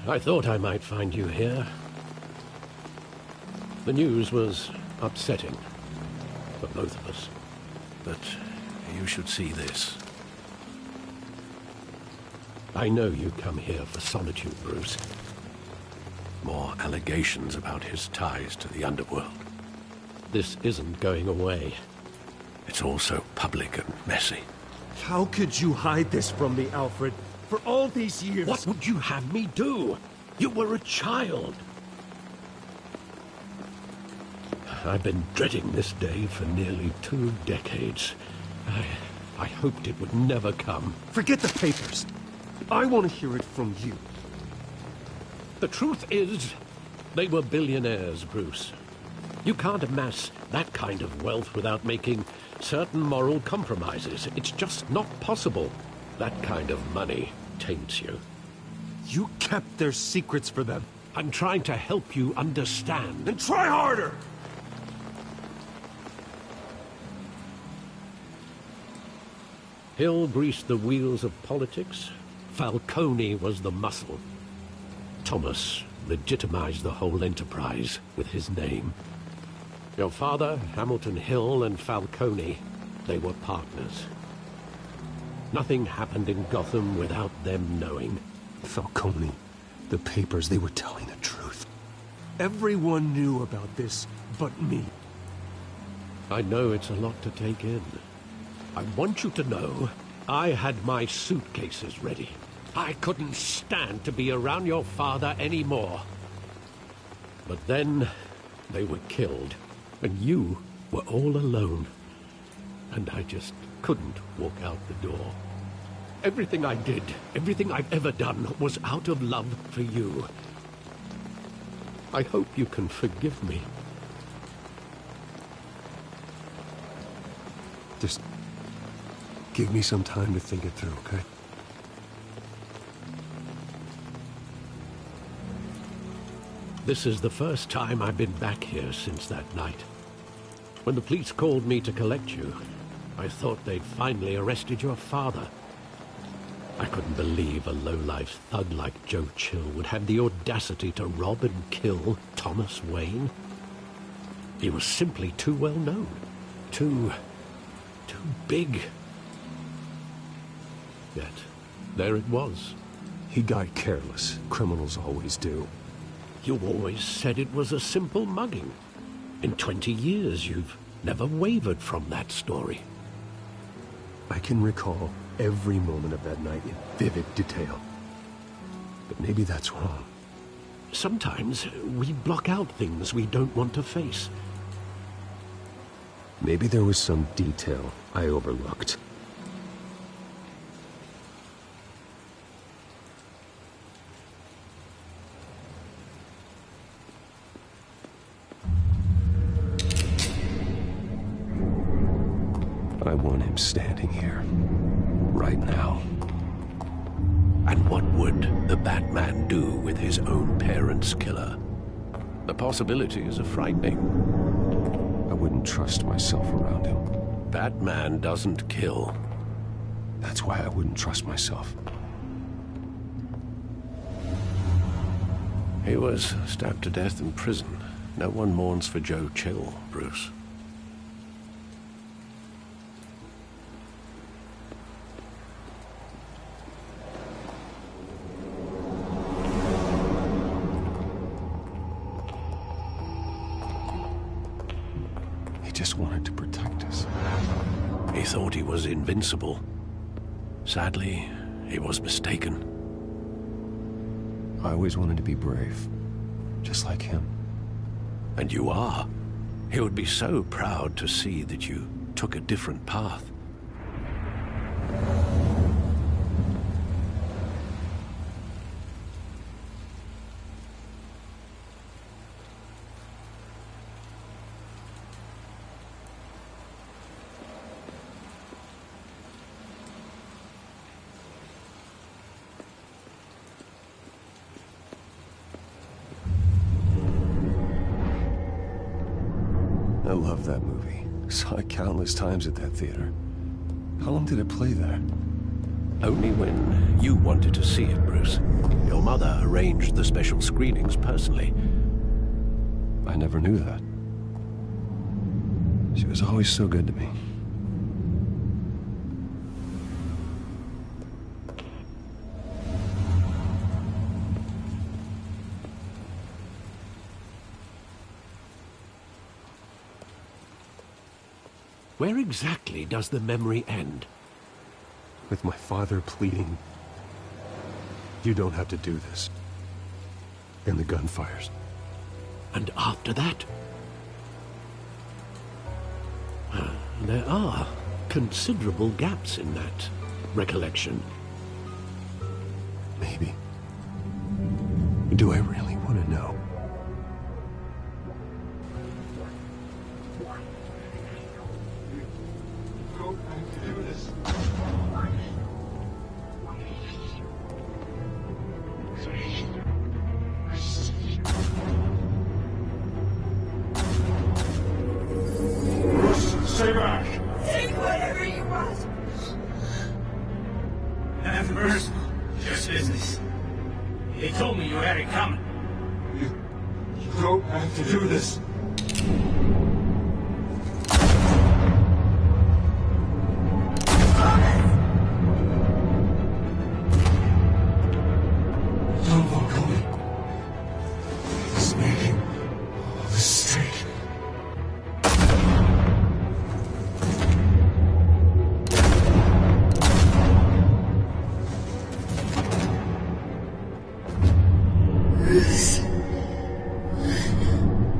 I thought I might find you here. The news was upsetting for both of us. But you should see this. I know you come here for solitude, Bruce. More allegations about his ties to the underworld. This isn't going away. It's all so public and messy. How could you hide this from me, Alfred? For all these years... What would you have me do? You were a child. I've been dreading this day for nearly 2 decades. I hoped it would never come. Forget the papers. I want to hear it from you. The truth is, they were billionaires, Bruce. You can't amass that kind of wealth without making certain moral compromises. It's just not possible. That kind of money taints you. You kept their secrets for them. I'm trying to help you understand. Then try harder! Hill greased the wheels of politics. Falcone was the muscle. Thomas legitimized the whole enterprise with his name. Your father, Hamilton Hill, and Falcone, they were partners. Nothing happened in Gotham without them knowing. Falcone, the papers, they were telling the truth. Everyone knew about this but me. I know it's a lot to take in. I want you to know I had my suitcases ready. I couldn't stand to be around your father anymore. But then they were killed, and you were all alone. And I just couldn't walk out the door. Everything I did, everything I've ever done, was out of love for you. I hope you can forgive me. Just give me some time to think it through, okay? This is the first time I've been back here since that night. When the police called me to collect you, I thought they'd finally arrested your father. I couldn't believe a low-life thug like Joe Chill would have the audacity to rob and kill Thomas Wayne. He was simply too well known. Too big. Yet, there it was. He got careless. Criminals always do. You always said it was a simple mugging. In 20 years, you've never wavered from that story. I can recall every moment of that night in vivid detail. But maybe that's wrong. Sometimes we block out things we don't want to face. Maybe there was some detail I overlooked. I want him standing here, right now. And what would the Batman do with his own parents' killer? The possibilities are frightening. I wouldn't trust myself around him. Batman doesn't kill. That's why I wouldn't trust myself. He was stabbed to death in prison. No one mourns for Joe Chill, Bruce. Just wanted to protect us. He thought he was invincible. Sadly, he was mistaken. I always wanted to be brave, just like him. And you are. He would be so proud to see that you took a different path. I love that movie. Saw it countless times at that theater. How long did it play there? Only when you wanted to see it, Bruce. Your mother arranged the special screenings personally. I never knew that. She was always so good to me. Where exactly does the memory end? With my father pleading, "You don't have to do this." And the gunfires. And after that? There are considerable gaps in that recollection. Maybe. Do I really want to know? Stay back! Take whatever you want! Have mercy. Just business. They told me you had it coming. You don't have to do this. Don't walk away. It's making a mistake. Bruce.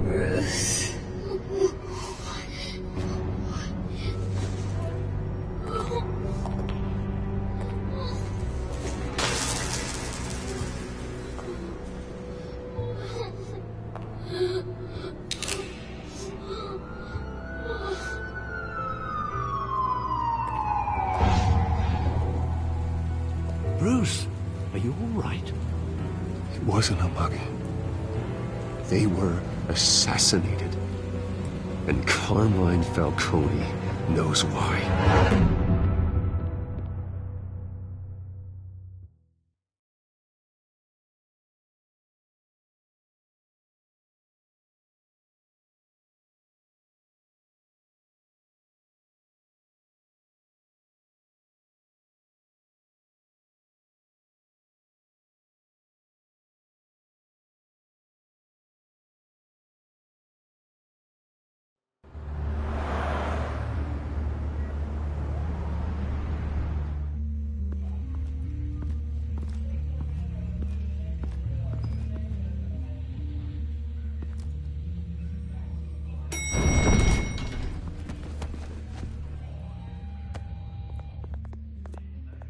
Bruce. Bruce, are you all right? It wasn't a mug. They were assassinated. And Carmine Falcone knows why.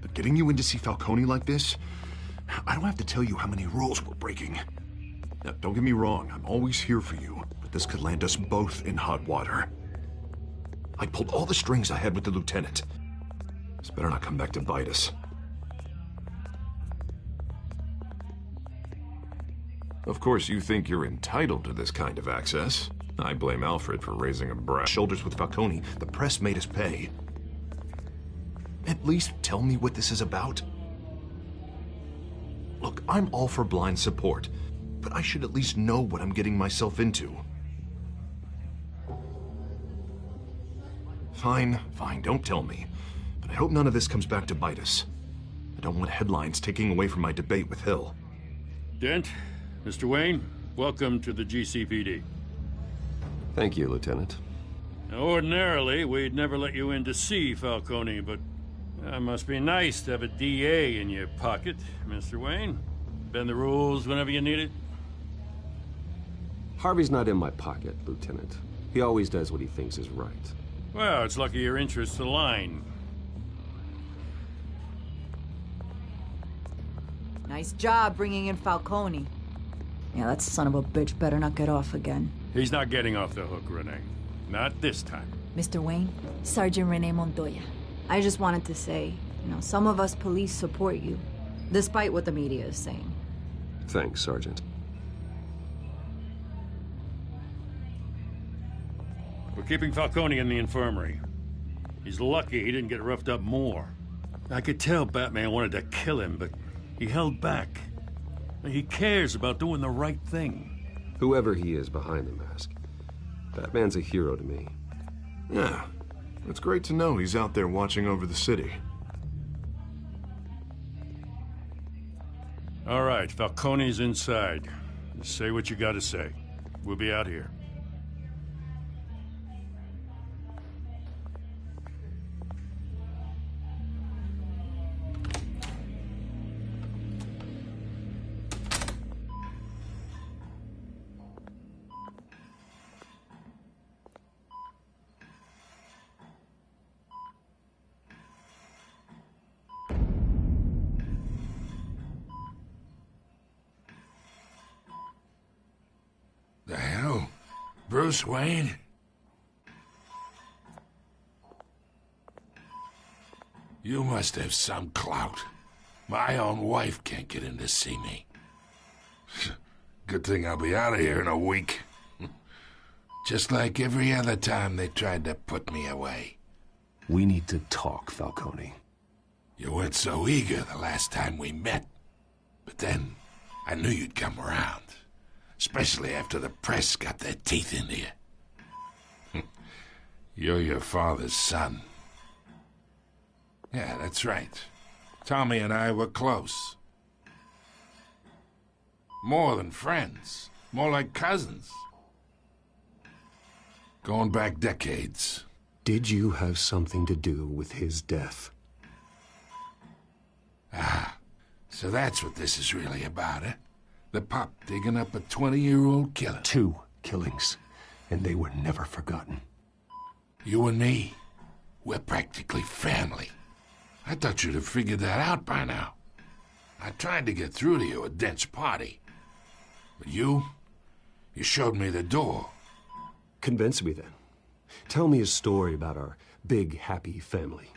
But getting you in to see Falcone like this, I don't have to tell you how many rules we're breaking. Now, don't get me wrong, I'm always here for you, but this could land us both in hot water. I pulled all the strings I had with the lieutenant. This better not come back to bite us. Of course, you think you're entitled to this kind of access. I blame Alfred for raising a brass shoulders with Falcone. The press made us pay. At least tell me what this is about. Look, I'm all for blind support, but I should at least know what I'm getting myself into. Fine, don't tell me. But I hope none of this comes back to bite us. I don't want headlines taking away from my debate with Hill. Dent, Mr. Wayne, welcome to the GCPD. Thank you, Lieutenant. Now, ordinarily, we'd never let you in to see Falcone, but it must be nice to have a DA in your pocket, Mr. Wayne. Bend the rules whenever you need it. Harvey's not in my pocket, Lieutenant. He always does what he thinks is right. Well, it's lucky your interests align. Nice job bringing in Falcone. Yeah, that son of a bitch better not get off again. He's not getting off the hook, Renee. Not this time. Mr. Wayne, Sergeant Renee Montoya. I just wanted to say, some of us police support you, despite what the media is saying. Thanks, Sergeant. We're keeping Falcone in the infirmary. He's lucky he didn't get roughed up more. I could tell Batman wanted to kill him, but he held back. He cares about doing the right thing. Whoever he is behind the mask, Batman's a hero to me. Yeah, it's great to know he's out there watching over the city. All right, Falcone's inside. Just say what you gotta say. We'll be out here. The hell? Bruce Wayne? You must have some clout. My own wife can't get in to see me. Good thing I'll be out of here in a week. Just like every other time they tried to put me away. We need to talk, Falcone. You weren't so eager the last time we met. But then, I knew you'd come around. Especially after the press got their teeth into you. You're your father's son. Yeah, that's right. Tommy and I were close. More than friends. More like cousins. Going back decades. Did you have something to do with his death? Ah, so that's what this is really about, eh? The pup digging up a 20-year-old killer. 2 killings, and they were never forgotten. You and me, we're practically family. I thought you'd have figured that out by now. I tried to get through to you at Dent's party. But you showed me the door. Convince me then. Tell me a story about our big, happy family.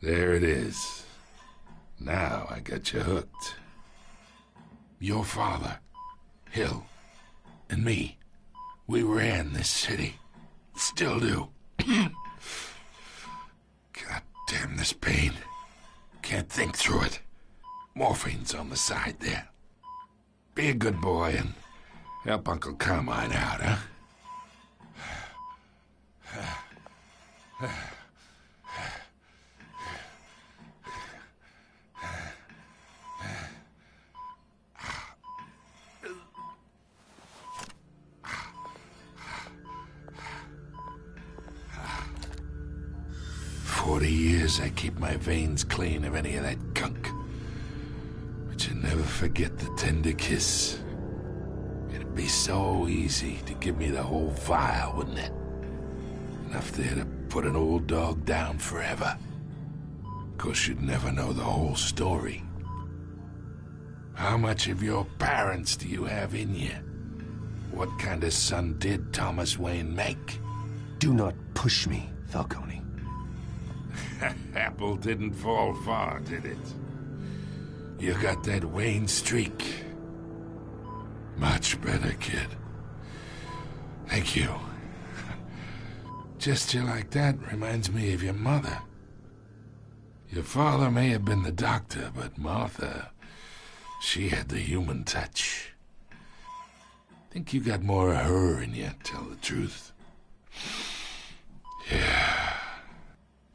There it is. Now I got you hooked. Your father, Hill, and me, we ran this city. Still do. God damn this pain. Can't think through it. Morphine's on the side there. Be a good boy and help Uncle Carmine out, huh? 40 years I keep my veins clean of any of that gunk. But you never forget the tender kiss. It'd be so easy to give me the whole vial, wouldn't it? Enough there to put an old dog down forever. Of course, you'd never know the whole story. How much of your parents do you have in you? What kind of son did Thomas Wayne make? Do not push me, Falcone. Apple didn't fall far, did it? You got that Wayne streak. Much better, kid. Thank you. Gesture like that reminds me of your mother. Your father may have been the doctor, but Martha, she had the human touch. Think you got more of her in you, tell the truth. Yeah.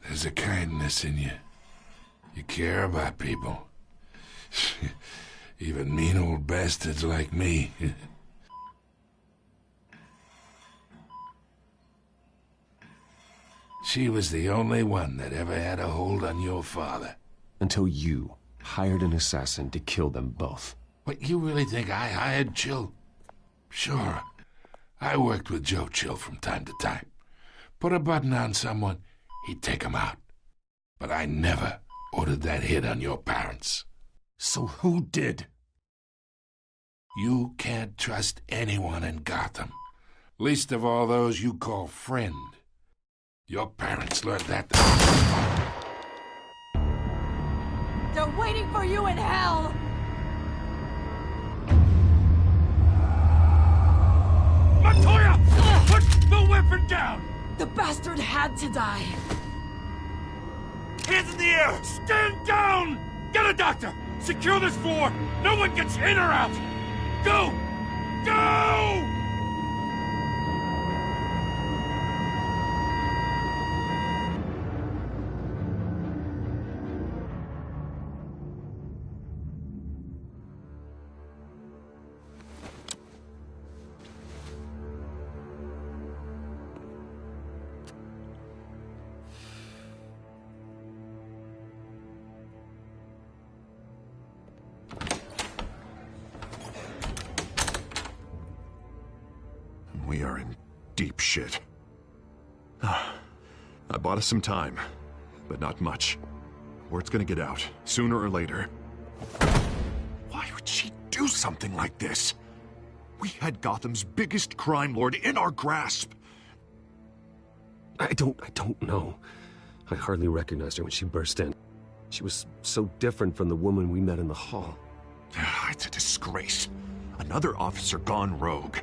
There's a kindness in you. You care about people. Even mean old bastards like me. She was the only one that ever had a hold on your father. Until you hired an assassin to kill them both. What, you really think I hired Chill? Sure. I worked with Joe Chill from time to time. Put a button on someone, he'd take him out. But I never ordered that hit on your parents. So who did? You can't trust anyone in Gotham. Least of all those you call friend. Your parents learned that. They're waiting for you in hell! Montoya! Put the weapon down! The bastard had to die. Hands in the air! Stand down! Get a doctor! Secure this floor! No one gets in or out! Go! Go! We are in deep shit. I bought us some time, but not much. Word's gonna get out, sooner or later. Why would she do something like this? We had Gotham's biggest crime lord in our grasp. I don't know. I hardly recognized her when she burst in. She was so different from the woman we met in the hall. It's a disgrace. Another officer gone rogue.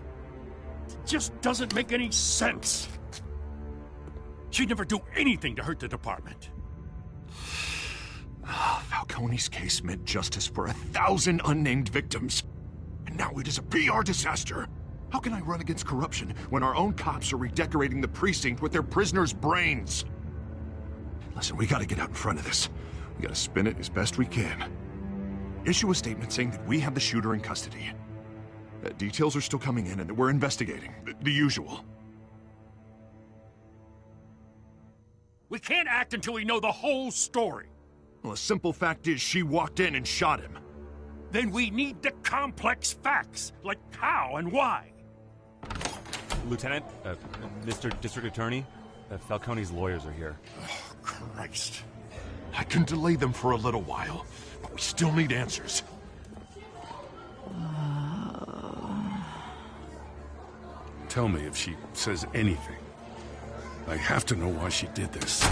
Just doesn't make any sense. She'd never do anything to hurt the department. Falcone's case meant justice for 1,000 unnamed victims. And now it is a PR disaster. How can I run against corruption when our own cops are redecorating the precinct with their prisoners' brains? Listen, we gotta get out in front of this. We gotta spin it as best we can. Issue a statement saying that we have the shooter in custody. Details are still coming in and that we're investigating. The usual. We can't act until we know the whole story. Well, the simple fact is she walked in and shot him. Then we need the complex facts, like how and why. Lieutenant, Mr. District Attorney, Falcone's lawyers are here. Oh, Christ. I can delay them for a little while, but we still need answers. Tell me if she says anything. I have to know why she did this.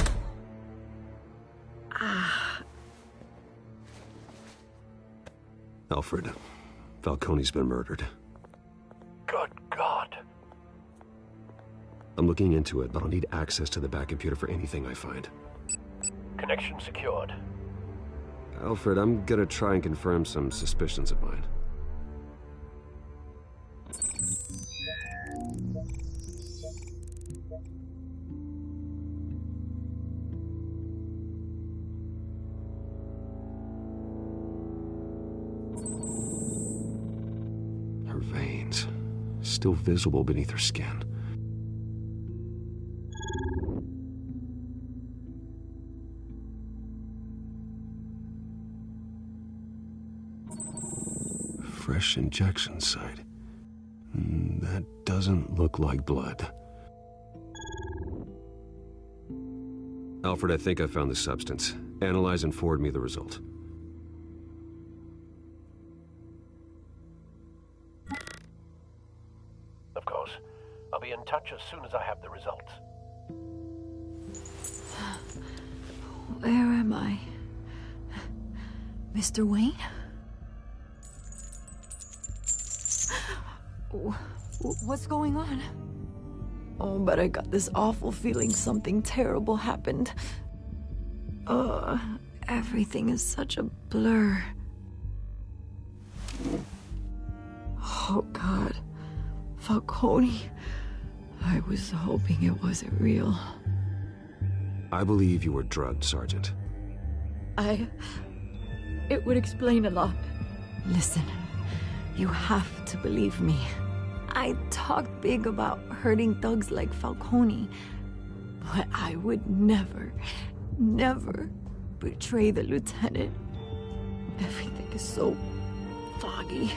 Alfred, Falcone's been murdered. Good God. I'm looking into it, but I'll need access to the back computer for anything I find. Connection secured. Alfred, I'm gonna try and confirm some suspicions of mine. Her veins, still visible beneath her skin. Fresh injection site. That doesn't look like blood. Alfred, I think I found the substance. Analyze and forward me the result. Of course. I'll be in touch as soon as I have the results. Where am I? Mr. Wayne? What's going on? Oh, but I got this awful feeling something terrible happened. Everything is such a blur. Oh, God. Falcone. I was hoping it wasn't real. I believe you were drugged, Sergeant. It would explain a lot. Listen, you have to believe me. I talked big about hurting thugs like Falcone, but I would never betray the lieutenant. Everything is so foggy.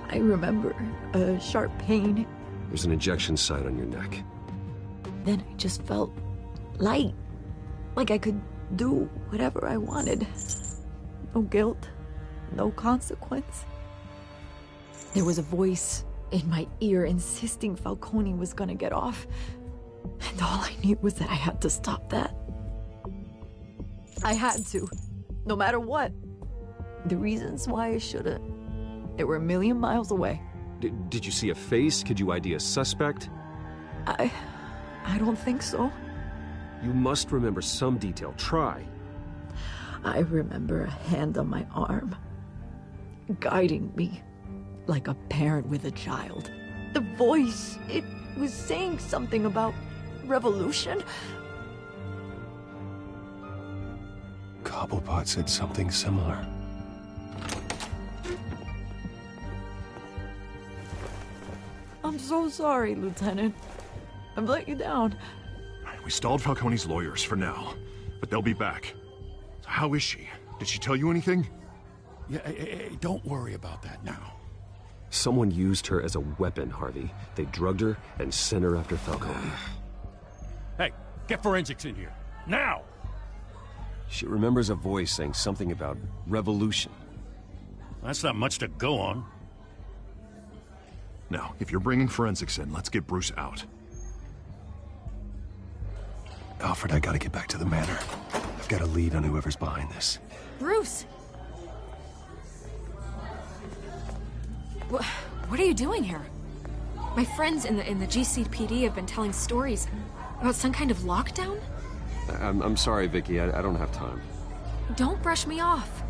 I remember a sharp pain. There's an injection site on your neck. Then I just felt light, like I could do whatever I wanted. No guilt, no consequence. There was a voice in my ear insisting Falcone was gonna get off. And all I knew was that I had to stop that. I had to, no matter what. The reasons why I shouldn't, they were a million miles away. Did you see a face? Could you ID a suspect? I don't think so. You must remember some detail. Try. I remember a hand on my arm, guiding me like a parent with a child. The voice, it was saying something about revolution. Cobblepot said something similar. I'm so sorry, Lieutenant. I've let you down. We stalled Falcone's lawyers for now, but they'll be back. So how is she? Did she tell you anything? Yeah, hey, don't worry about that now. Someone used her as a weapon, Harvey. They drugged her and sent her after Falcone. Hey, get forensics in here. Now! She remembers a voice saying something about revolution. That's not much to go on. Now, if you're bringing forensics in, let's get Bruce out. Alfred, I gotta get back to the manor. I've got a lead on whoever's behind this. Bruce! What are you doing here? My friends in the GCPD have been telling stories about some kind of lockdown? I'm sorry, Vicky. I don't have time. Don't brush me off.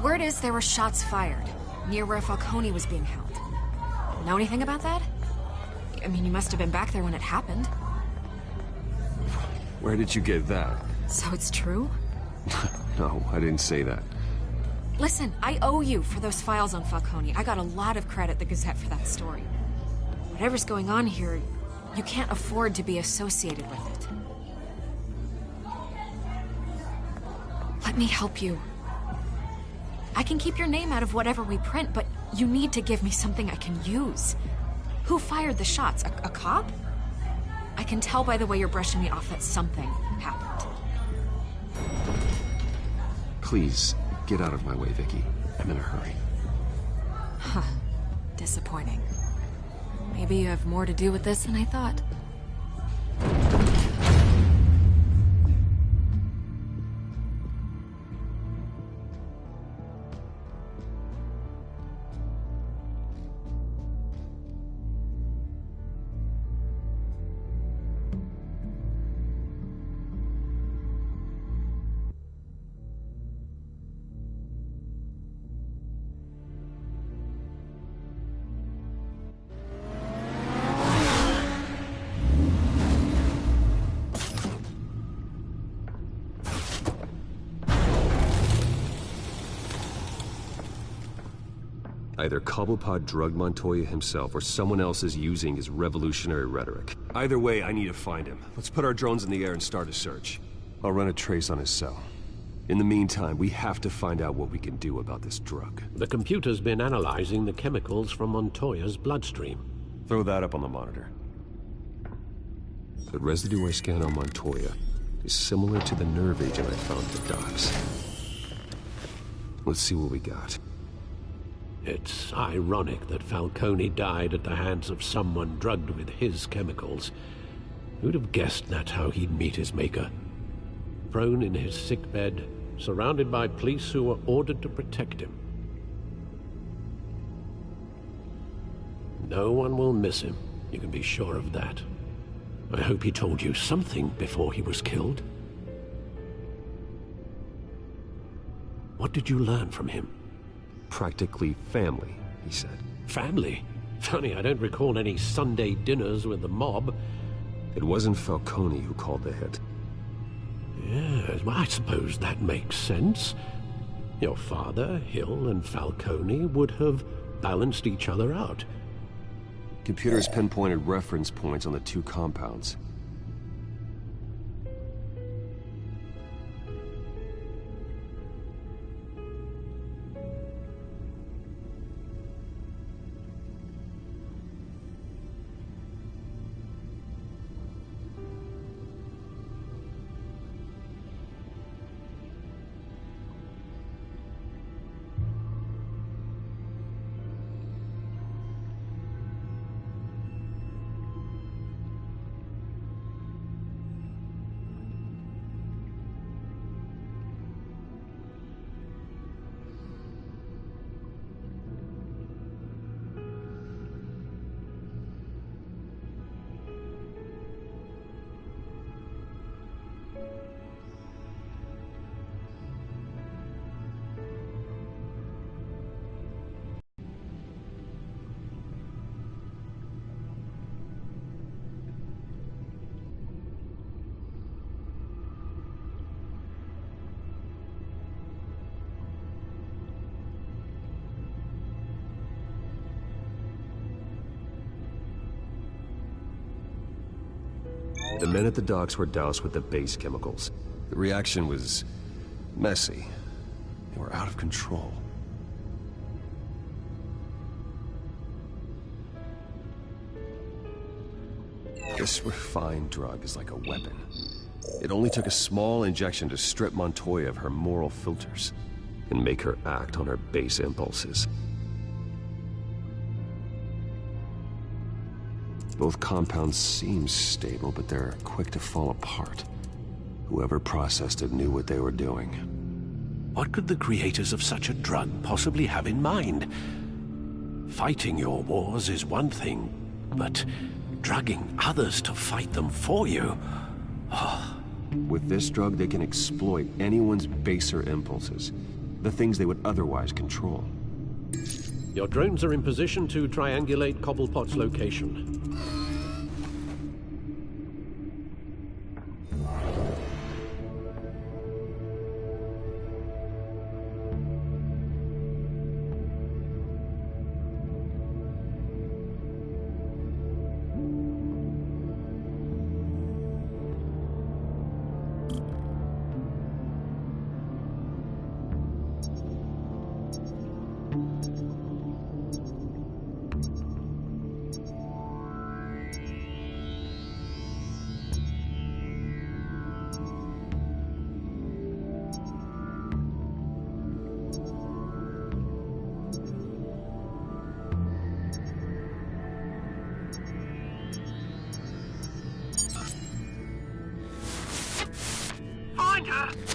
Word is there were shots fired near where Falcone was being held. Know anything about that? I mean, you must have been back there when it happened. Where did you get that? So it's true? No, I didn't say that. Listen, I owe you for those files on Falcone. I got a lot of credit at the Gazette for that story. Whatever's going on here, you can't afford to be associated with it. Let me help you. I can keep your name out of whatever we print, but you need to give me something I can use. Who fired the shots? A cop? I can tell by the way you're brushing me off that something happened. Please, get out of my way, Vicky. I'm in a hurry. Huh. Disappointing. Maybe you have more to do with this than I thought. Either Cobblepot drugged Montoya himself, or someone else is using his revolutionary rhetoric. Either way, I need to find him. Let's put our drones in the air and start a search. I'll run a trace on his cell. In the meantime, we have to find out what we can do about this drug. The computer's been analyzing the chemicals from Montoya's bloodstream. Throw that up on the monitor. The residue I scan on Montoya is similar to the nerve agent I found at the docks. Let's see what we got. It's ironic that Falcone died at the hands of someone drugged with his chemicals. Who'd have guessed that's how he'd meet his maker? Prone in his sickbed, surrounded by police who were ordered to protect him. No one will miss him, you can be sure of that. I hope he told you something before he was killed. What did you learn from him? Practically family, he said. Family? Funny, I don't recall any Sunday dinners with the mob. It wasn't Falcone who called the hit. Yes, well, I suppose that makes sense. Your father, Hill, and Falcone would have balanced each other out. Computers pinpointed reference points on the two compounds. The men at the docks were doused with the base chemicals. The reaction was messy. They were out of control. This refined drug is like a weapon. It only took a small injection to strip Montoya of her moral filters and make her act on her base impulses. Both compounds seem stable, but they're quick to fall apart. Whoever processed it knew what they were doing. What could the creators of such a drug possibly have in mind? Fighting your wars is one thing, but drugging others to fight them for you? Oh. With this drug, they can exploit anyone's baser impulses, the things they would otherwise control. Your drones are in position to triangulate Cobblepot's location.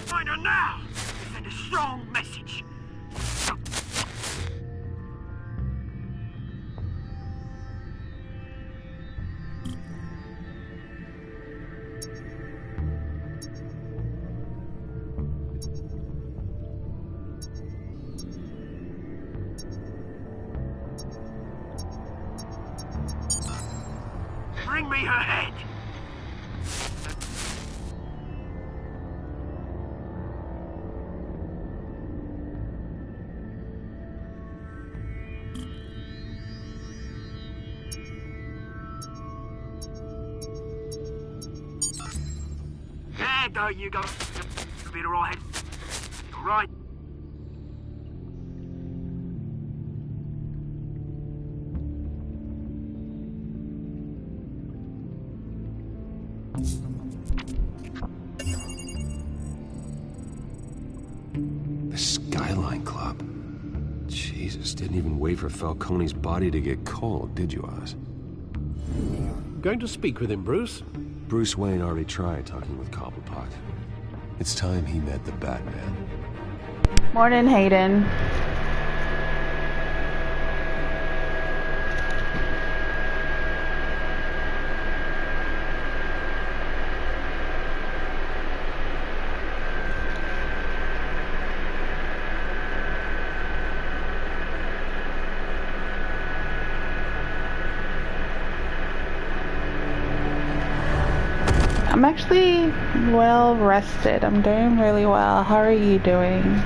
Find her now! Send a strong message. Bring me her head! There you go. You'll be alright. You're right. The Skyline Club. Jesus, didn't even wait for Falcone's body to get cold, did you, Oz? Going to speak with him, Bruce? Bruce Wayne already tried talking with Cobblepot. It's time he met the Batman. Morning, Hayden. I'm actually well rested. I'm doing really well. How are you doing?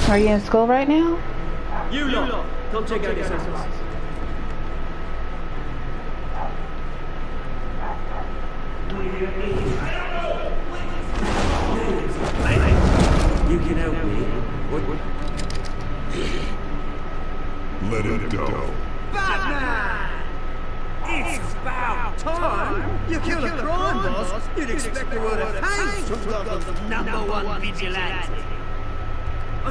Are you in school right now? You lot, don't take any sentences. You can help me. What? Let him go. Batman! It's about time! You kill a crime boss, you'd expect a word of thanks from Gotham's #1 vigilante.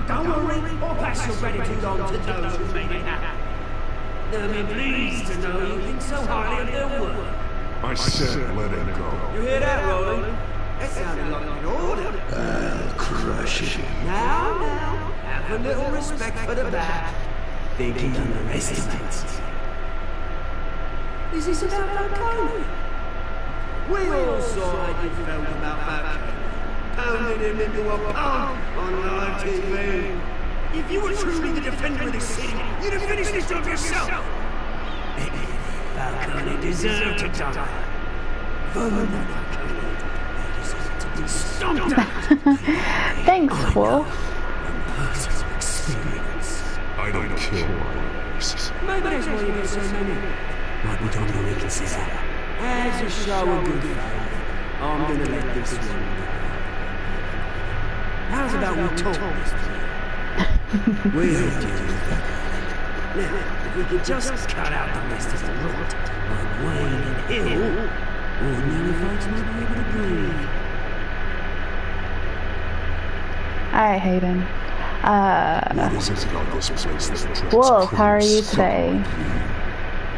Don't worry, I'll pass your gratitude on to those who made it happen. They'll be pleased to know you think so highly of their work. I said let him go. You hear that, Roland? That sounded like an order. I'll crush it. Now, have a little respect for the bat. Think he underestimates you. Is this about Falcone? We all saw how you felt about Falcone. Pounding him into a pump on live TV. If you were truly the defender of the city, you'd have finished this job yourself. Falcone deserved to die. Falcone deserved to be stomped out. Thanks, Wolf. Personal experience. I don't kill liars. Maybe that's why you got so many. Like we don't know we can see that. As a show of good faith, I'm gonna let this one go. How's about we talk this through? We'll do that. Now, if we could just cut out the rest of the rot, like Wayne and Hill, ordinary folks might be able to breathe. Alright, Hayden. What is it about this place that attracts Wolf, how are you criminals? today?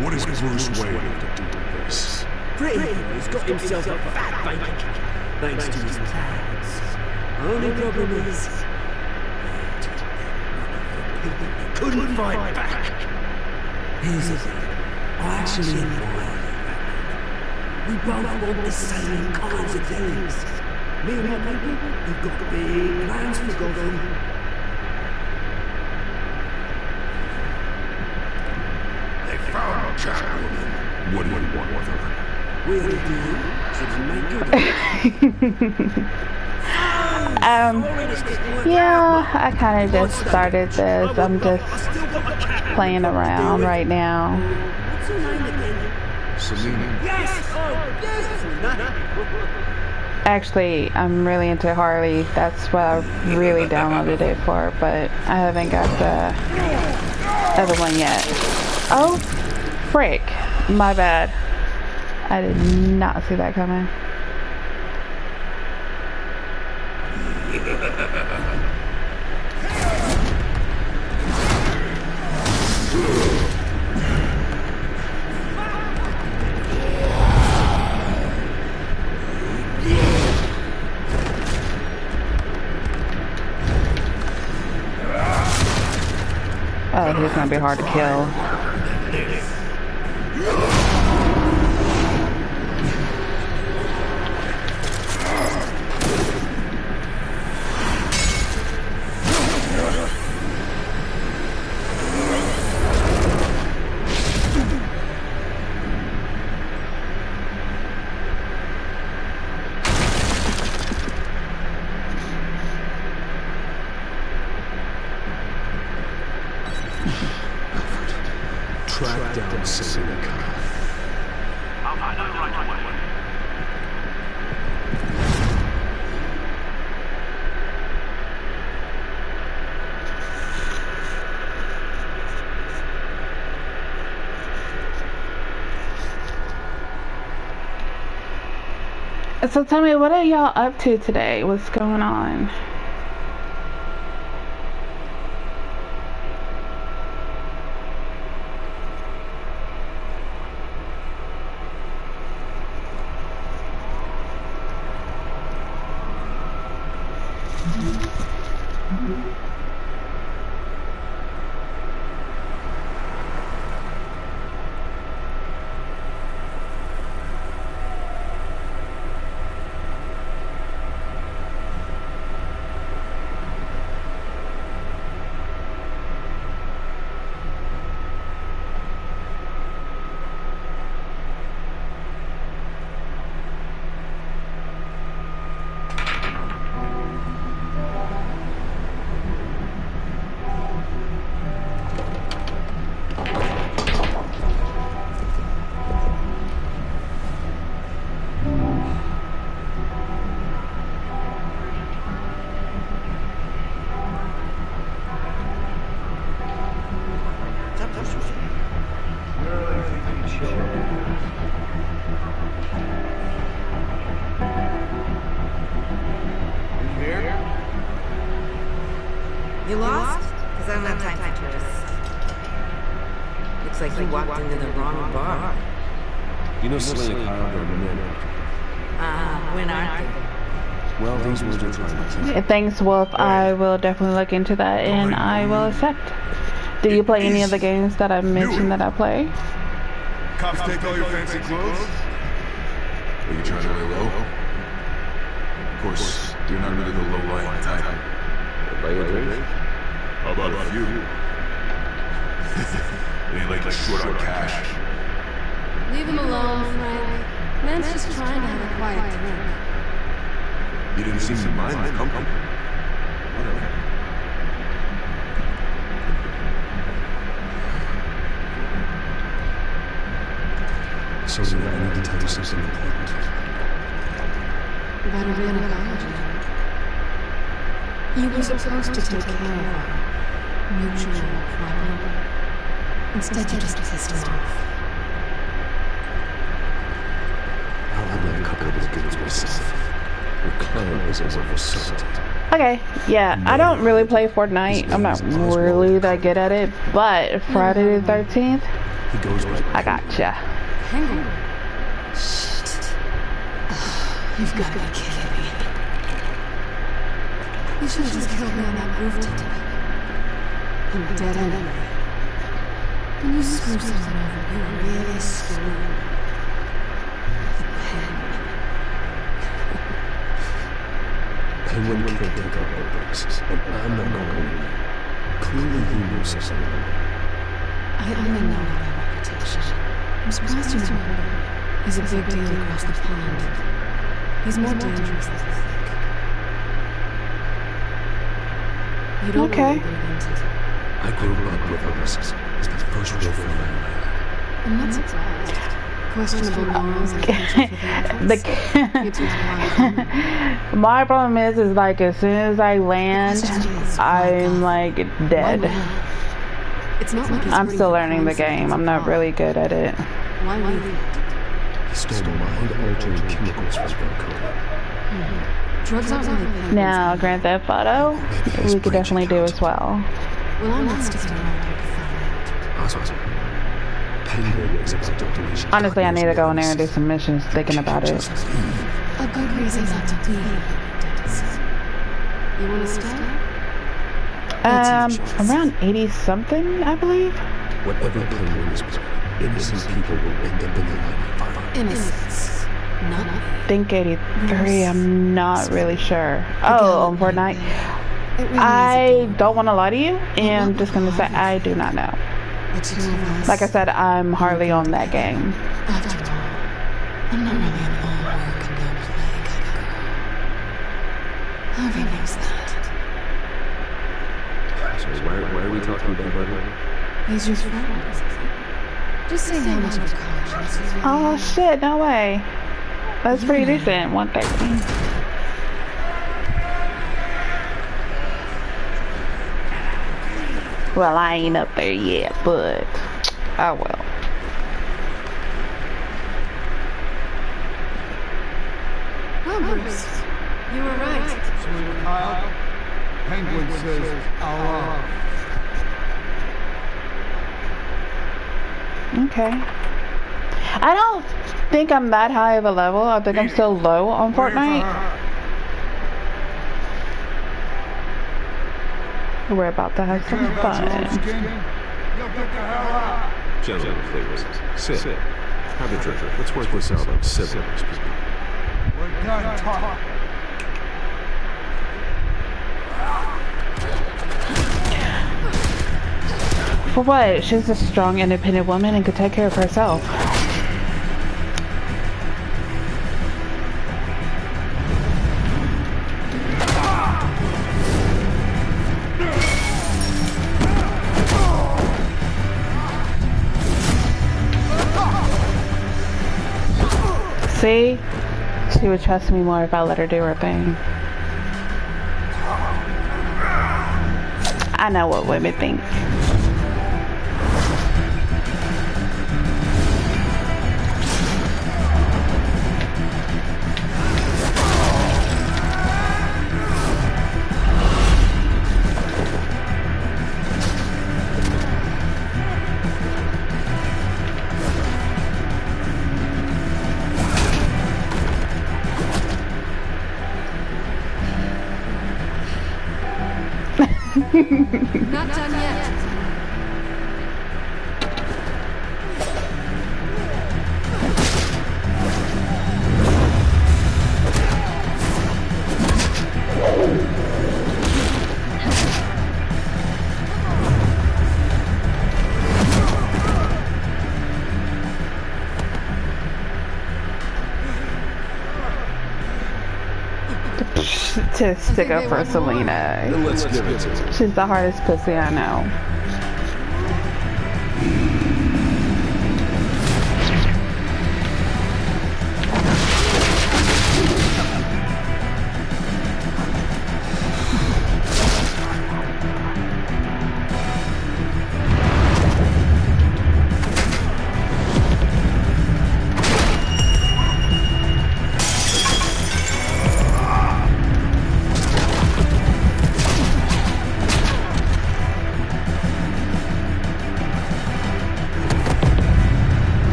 What is Bruce Wayne to do to this? Pretty He's got himself a fat bank account, thanks to his plans. Only problem is, couldn't fight back. Here's the thing, I actually admire you. We both want the same kinds of things. Me and my people, we've got big plans for Gotham. They found Catwoman. What do you want with her? We already do. Should we make good? Yeah, I kind of just started this. I'm just playing around right now. What's your name again? Selena. Yes! Oh, yes! Actually, I'm really into Harley. That's what I really downloaded it for, but I haven't got the other one yet. Oh, frick. My bad. I did not see that coming. Oh, he's gonna be hard to kill. Track down Selena. I'll find out right away. So tell me, what are y'all up to today? What's going on? You lost? Because I don't have time for tourists. Looks like you walked into the wrong bar. You know Selena Kyle got a man after. When aren't they? Well, these words are trying to kill. Thanks, Wolf. I will definitely look into that, and I will accept. Do you play any of the games that I mentioned that I play? Cops take all your fancy clothes? Are you trying to lay low? Of course, you're not really the low-lying type. Buy you a drink? How about a few? It ain't like you're short on cash. Leave him alone, Frank. Man's just trying to have a quiet drink. You didn't seem to mind the company. Whatever. So, I need to tell you something important. About a gynecology. You were supposed to take care of our mutual problem. Instead, you just pissed him off. I'd like a couple of the goods myself. Your client is over for certainty. Okay, yeah, I don't really play Fortnite. I'm not really that good at it, but Friday the 13th, I gotcha. Hang on. Shit. Oh, you've got to be kidding me. You should have just killed me on that rooftop. I'm dead anyway. When you screw someone over, you really screw them. Penguin can't pick up our bricks, and I'm not going anywhere. Clearly you knew something. I only know my reputation. I'm surprised you never heard of him. He's a big deal across the pond. He's more dangerous than you think. You don't know what you're getting into. I grew up with Otis. It's the first real friend I ever had. I'm not surprised. Questionable morals and my problem is like as soon as I land, I'm like dead. It's not like I'm still learning the game. I'm not really good at it. Why leave it? He stole mind-altering chemicals from Falcone. Drugs aren't really Now, Grand Theft Auto, we could definitely do as well. Well, I'm not sticking around here to find out. Honestly, I need to go in there and do some missions thinking about it. A good reason not to be. You want to stay? Around 80 something, I believe. Whatever Penguin is planning, innocent people will end up in the line of fire. Innocence. Not I think 83, I'm not really sure. Oh, on Fortnite. I don't want to lie to you, and I'm just going to say I do not know. Like I said, I'm hardly on that game. After all, I'm not really an all-work, no-play kind of girl. Harvey knows that. So why are we talking about that? He's your friend. Just saying how much of a conscience he's really Oh shit, no way. That's pretty decent, 130. Well, I ain't up there yet, but I will. Well, Bruce, you were right. Sweet Kyle, Penguin says Allah. Okay. I don't think I'm that high of a level. I think I'm still low on Fortnite. We're about to have some fun. Gentlemen, please. Sit. Have a drink. Let's work this out like siblings. We're done talking. For what? She's a strong, independent woman and could take care of herself. See? She would trust me more if I let her do her thing. I know what women think. Not done yet. To stick up for Selena. Let's give it to her. She's the hardest pussy I know.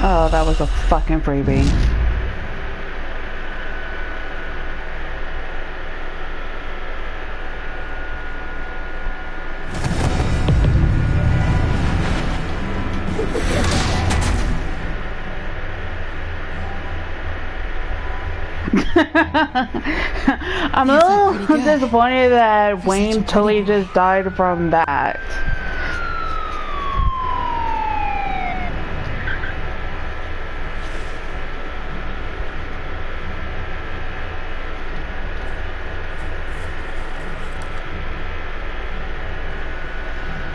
Oh, that was a fucking freebie. I'm a little disappointed that Wayne totally just died from that.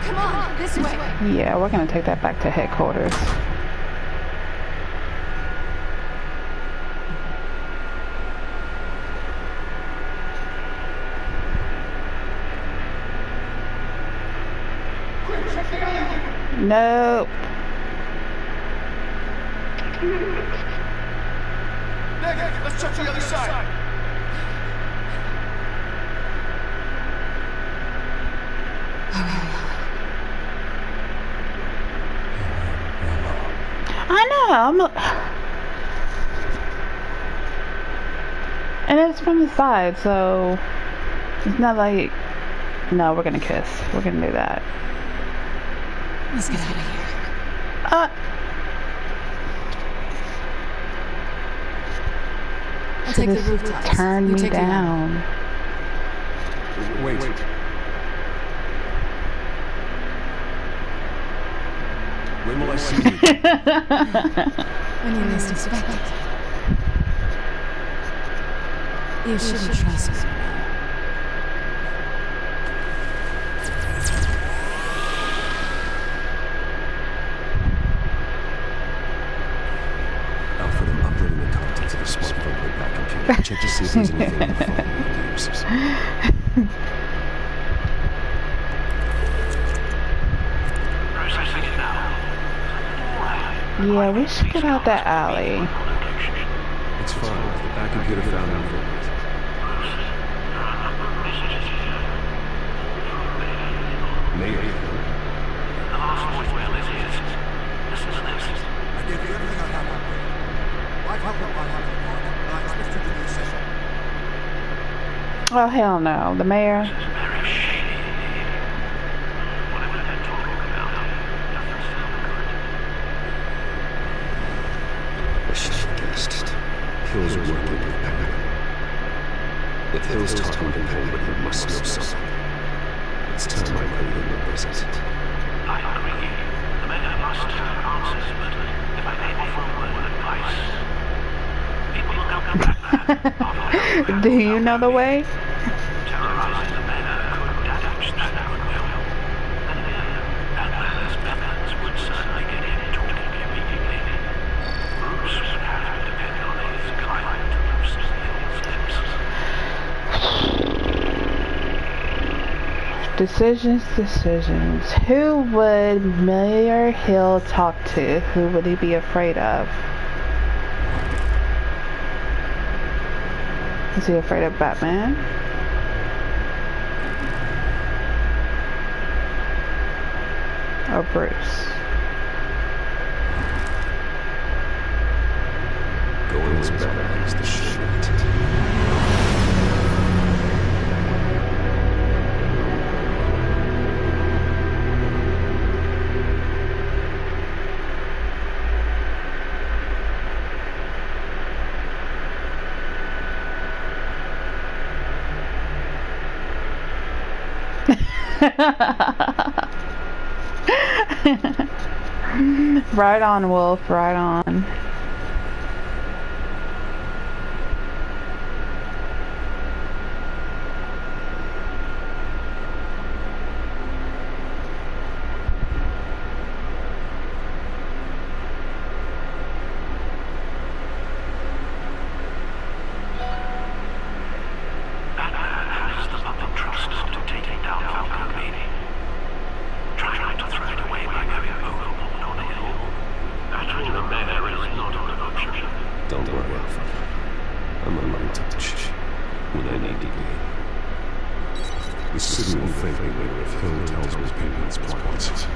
Come on, this way. Yeah, we're gonna take that back to headquarters. Nope. Nick, let's check the other side. I know. And it's from the side, so it's not like. No, we're gonna kiss. We're gonna do that. Let's get out of here. I'll take the rooftops. Turn You me take the down. Wait. When will I see you? When you least expect it. You shouldn't trust me. Alfred, I'm uploading the contents of the smartphone to my computer. Check to see if there's anything on the phone we can use. Processing it now. Yeah, we should get out that alley. It's fine. The back computer found Alfred. Mayor. The last voicemail is his. Listen to this. I gave you everything I have on me. I've helped my life, and I expect you to do the same. Oh, hell no. The mayor. Very shady indeed. Whatever they're talking about doesn't sound good. I should have guessed. Hill's working with Penguin. If Hill's talking to Penguin, he must know something. It's time I put him in visit. I agree. The mayor must have answers, but if I may offer a word of advice, people will come back. Do you know the way? Terrorizing the mayor could damage that goodwill. And again, that man's methods would certainly get him talking immediately. Bruce would have to depend on his client to loosen Hill's lips. Decisions. Who would Mayor Hill talk to? Who would he be afraid of? Is he afraid of Batman? Or Bruce? Going as bad as the shit. Right on, Wolf, right on. Has the public trust to taking down Falcone? Try not to throw it away by going overboard on a hill. Actually, the mayor is not an option. Don't worry, Alpha. I'm a light touch when I need to be. The city will thank me later if Hill tells me Penguin's plans.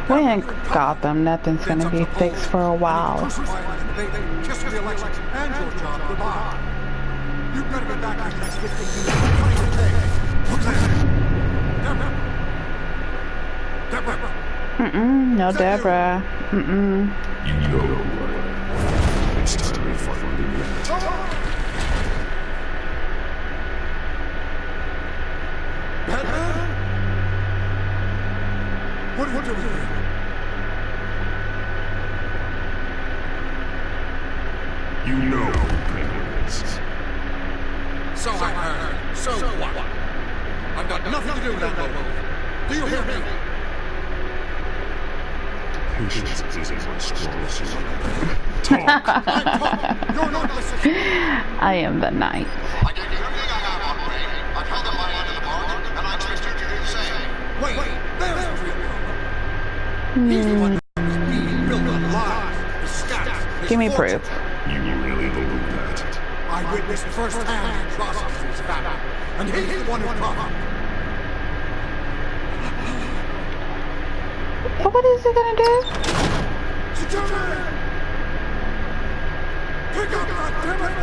We ain't Gotham. Nothing's gonna be fixed for a while. Just for the election and your job, goodbye. You've got to get back in the next 15 minutes. Who's that? Deborah. No Deborah. You know, it's time we finally met. Batman? What are you doing here? You know who Penguin is. So I heard. So what? I've got nothing to do with that mobile. Do you hear me? Patience isn't my strongest suit. You're not listening. I am the knight. I gave you everything I have on Ray. I've held up my end of the bargain, and I expect you to do the same. Wait, there's the real problem. He's the one who's being built on lies, his stats, his Give me fortune. proof. You really believe that? I witnessed firsthand atrocities in his family, and he's the one who brought. What is he gonna do? Security! Pick up, goddammit!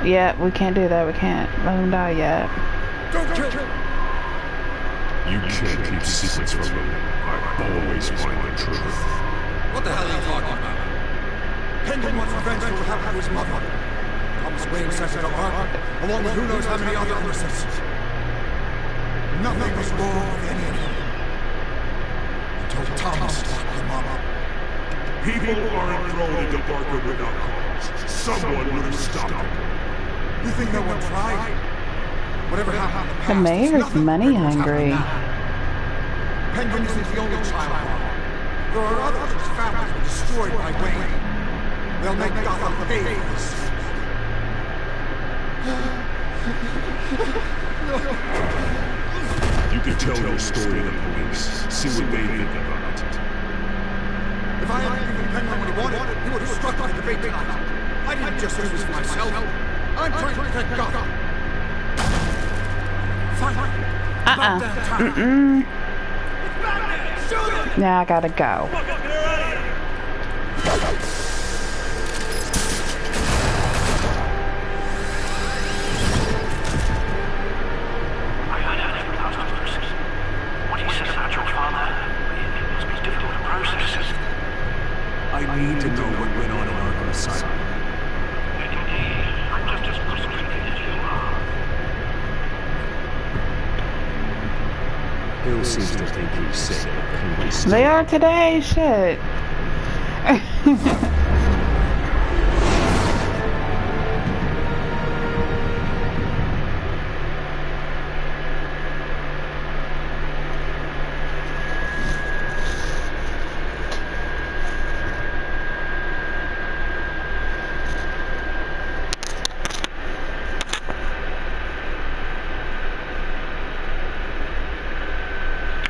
Yeah, we can't do that. We can't let him die yet. Don't kill him! You can't keep secrets from me. I always find the truth. What the hell are you talking about? Penguin wants revenge for what happened to his mother. Thomas Wayne sent her to Ark, along with who knows how many other innocents. Nothing was wrong with any of them. Until Thomas locked them up. People aren't thrown into Barker without cause. Someone would have stopped them. You think no one tried? Whatever happened in the past, The mayor's nothing money like what's hungry. happening now. Penguin isn't the only child harm. There are others whose families were destroyed by Wayne. They'll make Gotham pay for this. You can tell your story to the police. See what they think about it. If I hadn't given Penguin what he wanted, he would have struck the debate tonight. I didn't just do this for myself. I'm trying to protect Gotham. Fine. Now I gotta go. I heard everything about others. What he said about your father, it must be difficult to process. I need to know what went on in Arkham Asylum. Indeed, I'm just as frustrated as you are. Hill seems to think he's safe, but Penguin's They are today. Shit.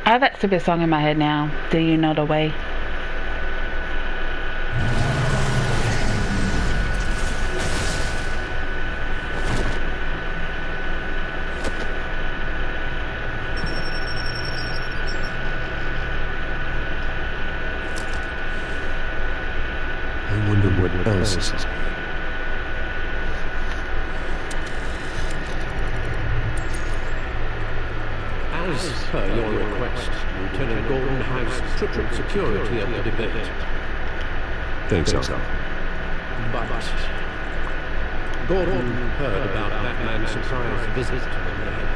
I have that stupid song in my head now. Do you know the way? As per your request, Lieutenant Gordon has triple security at the debate. Thanks, Alco. But Gordon heard about Batman's surprise visit to the mayor.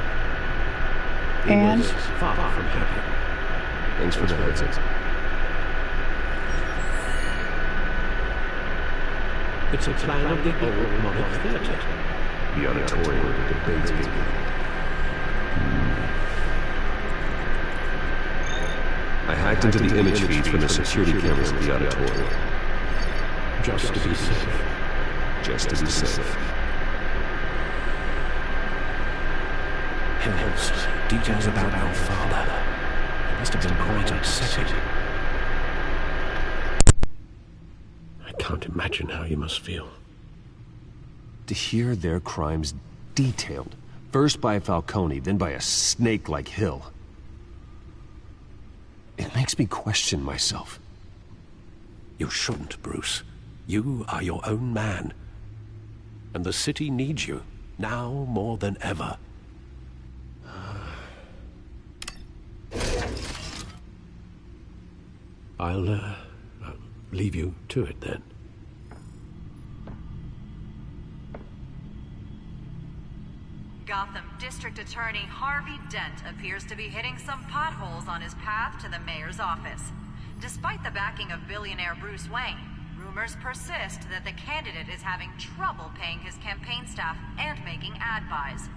He was far from happy. Thanks for the heads up. It's a plan of the old Monarch Theatre. The auditorium where the debate's being held. I hacked into the image feeds from the security cameras at the auditorium. Just to be safe. Just to be safe. Hells, details about our father. It must have been quite upsetting. I can't imagine how you must feel. To hear their crimes detailed, first by Falcone, then by a snake like Hill. It makes me question myself. You shouldn't, Bruce. You are your own man. And the city needs you, now more than ever. I'll leave you to it then. Gotham District Attorney Harvey Dent appears to be hitting some potholes on his path to the mayor's office. Despite the backing of billionaire Bruce Wayne, rumors persist that the candidate is having trouble paying his campaign staff and making ad buys.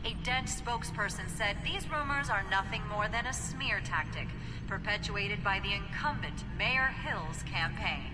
A Dent spokesperson said these rumors are nothing more than a smear tactic, perpetuated by the incumbent Mayor Hill's campaign.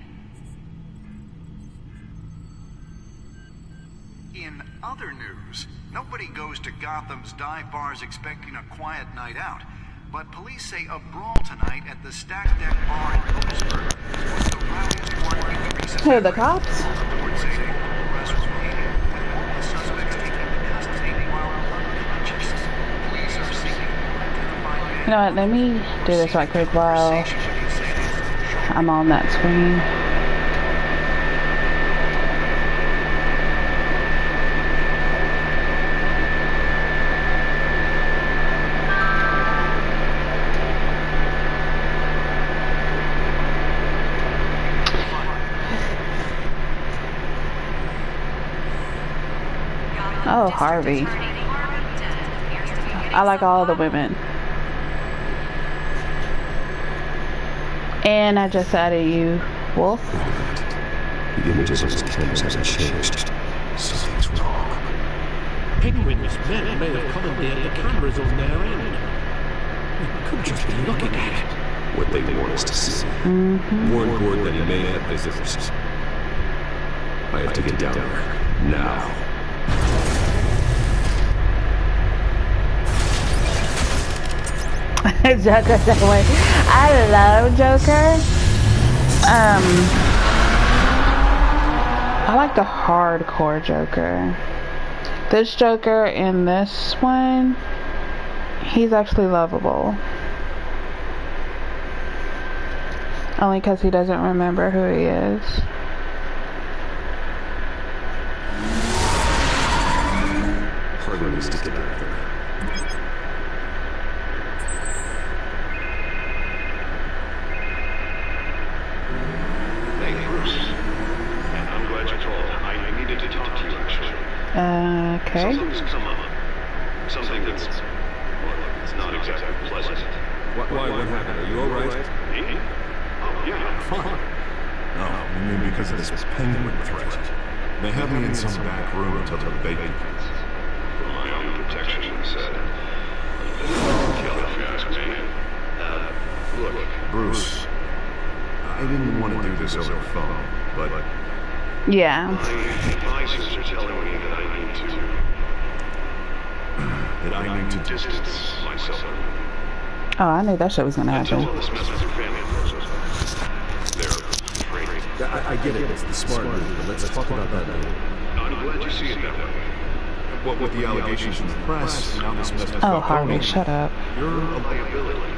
In other news, nobody goes to Gotham's dive bars expecting a quiet night out, but police say a brawl tonight at the Stack Deck Bar in Lewisburg was the rowdiest one in recent Who are the cops? Reports say multiple arrests were made, with all the suspects taken into custody while unconscious. Police are seeking unidentified men. You know what, let me do this right quick while I'm on that screen. Oh, Harvey. I like all the women. And I just added you, Wolf. The images on his cameras haven't changed. Something's wrong. Penguin's men may have commandeered the cameras on their end. We could just be looking at it. What they want us to see. Warn Gordon that he may have visitors. I have to get down there. Now. Joker's that way. I love Joker. I like the hardcore Joker. This Joker in this one, he's actually lovable. Only because he doesn't remember who he is. Harvey needs to get out of there. Okay. Something's come up. Something that's, well, it's not exactly pleasant. What happened? Are you alright? Oh, yeah, I'm fine. No, I mean because of this penguin threat. They have me in some back room until the debate begins. For my own protection, he said. Kill if you ask me. Look. Bruce, I didn't want to do this over the phone, but... Yeah. My advisors are telling me that I need to distance myself. Oh, I knew that shit was gonna happen. Until all this mess with your family closes. They're afraid. I get it. It's the smart move, but let's talk about that later. I'm glad you see it that way. What with the allegations from the press, now this mess with Oh, Harvey, shut up. You're a liability.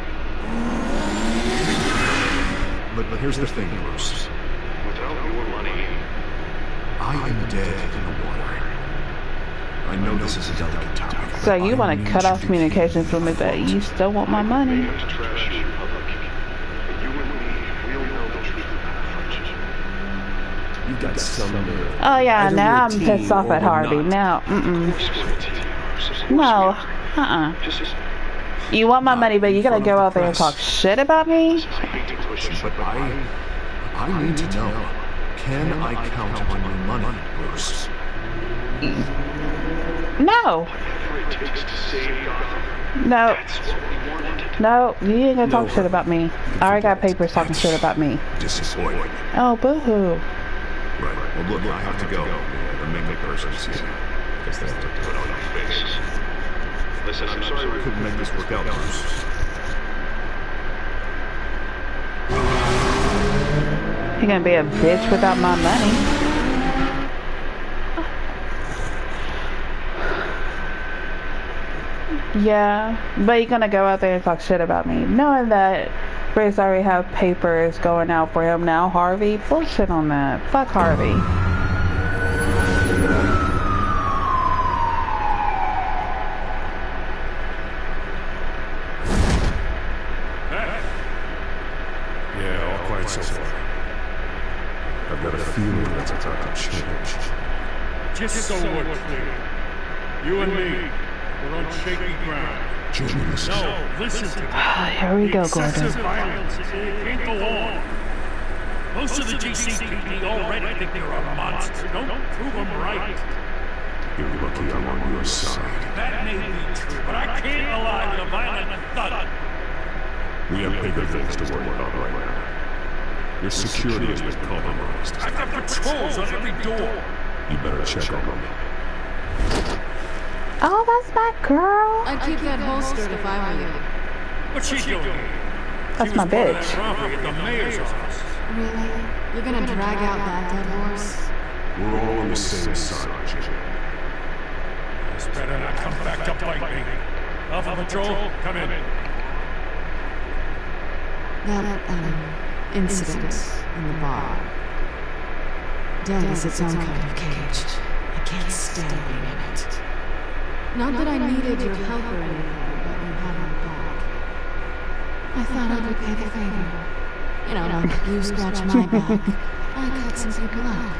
But here's the thing, Bruce. Without your money, I am dead in the water. I I know this is a delicate topic. So you want to cut off communications with me, but you still want my money? You've got some nerve. Oh yeah, Either now we're a I'm pissed team off at or we're Harvey. not. Now, no, You want my money, but you gotta go out there and talk shit about me? But I need to know. Can I count on your money, Bruce? No. No. No, you ain't gonna talk shit about me. I already got papers talking shit about me. Disappointing. Oh, boo-hoo. Right. Well, look, I have to go. And make my person's easy. Guess they have to put on your face. Listen, I'm sorry we couldn't make this work out, Bruce. You're gonna be a bitch without my money. Yeah, but you're gonna go out there and talk shit about me, knowing that Bruce already have papers going out for him now. Harvey, bullshit on that. Fuck Harvey. Yeah, all quiet so far. I've got a feeling that's about to change. Just so we're clear, you and me, we're on shaky ground. No, listen to me. Here we go, Gordon. Excessive violence, it can't go on. Most of the GCPD already think you're a monster. Don't prove them right. You're lucky I'm on your side. That may be true, but I can't allow the violent thud. We have bigger things to worry about right now. Your security has been compromised. I've got patrols on every door. You better check on them. Oh, that's my girl. I'd keep that holstered if I were you. What's she doing? That's my bitch. Robbery at the mayor's office. Really? You're gonna drag out that dead horse? We're all on the same side, Jim. This better not come back to bite me. Alpha Patrol, come in. That, incident in the bar. Dead is its own kind of cage. I can't stand being in it. Not that I needed your help or anything, but you had my back. I thought I would pay the favor. You know, like you scratch my back, I cut some people out.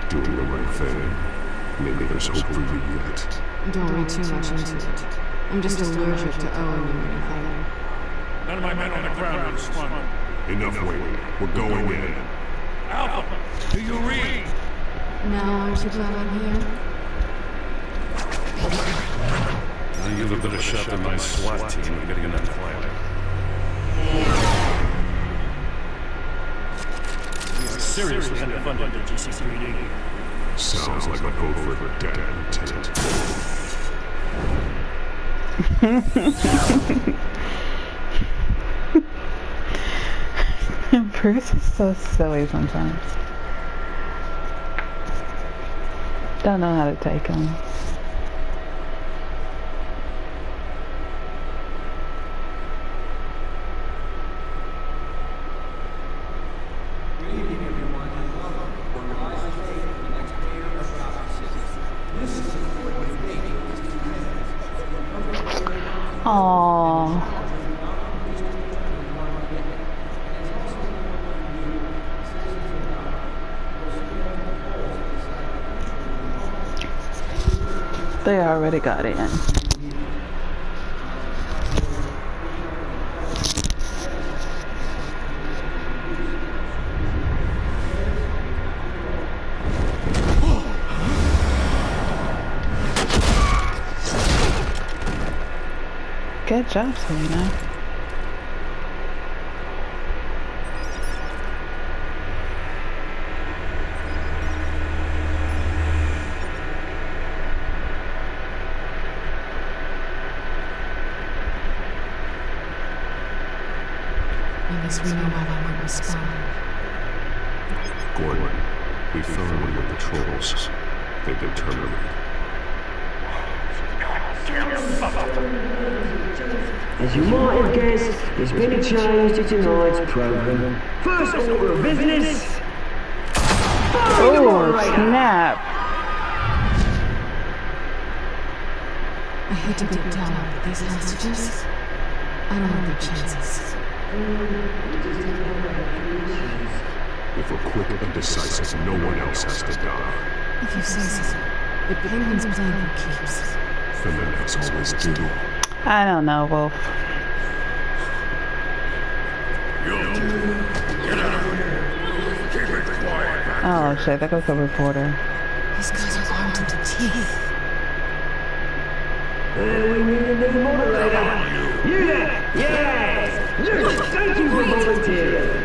Doing the right thing. Maybe there's hope for you yet. Don't read too much into it. I'm just allergic to owing you anything. None of my men on the ground will respond. Enough waiting. We're going in. Alpha, do you read? Now aren't you glad I'm here? Now you have a better shot than my SWAT team at getting in that quiet. We are seriously underfunded the GCPD. Sounds like a vote for the dead, Lieutenant. Bruce is so silly sometimes. Don't know how to take him. Aww. They already got in. Good job, Selena. I guess we know why they won't respond. Gordon, we found one of your patrols. They've been terminated. As you might have guessed, there's been a change to tonight's program. First order of business. Oh, snap. I hate to break down, but these hostages, I don't like their chances. If we're quick and decisive, no one else has to die. If you say so. But Penguin's playing for keeps. Fanatics always do. I don't know, Wolf. Get out of here. Keep it quiet. Oh shit, there goes the reporter. These guys are armed to the teeth. We need a new moderator. You there? Yes! Thank you for volunteering.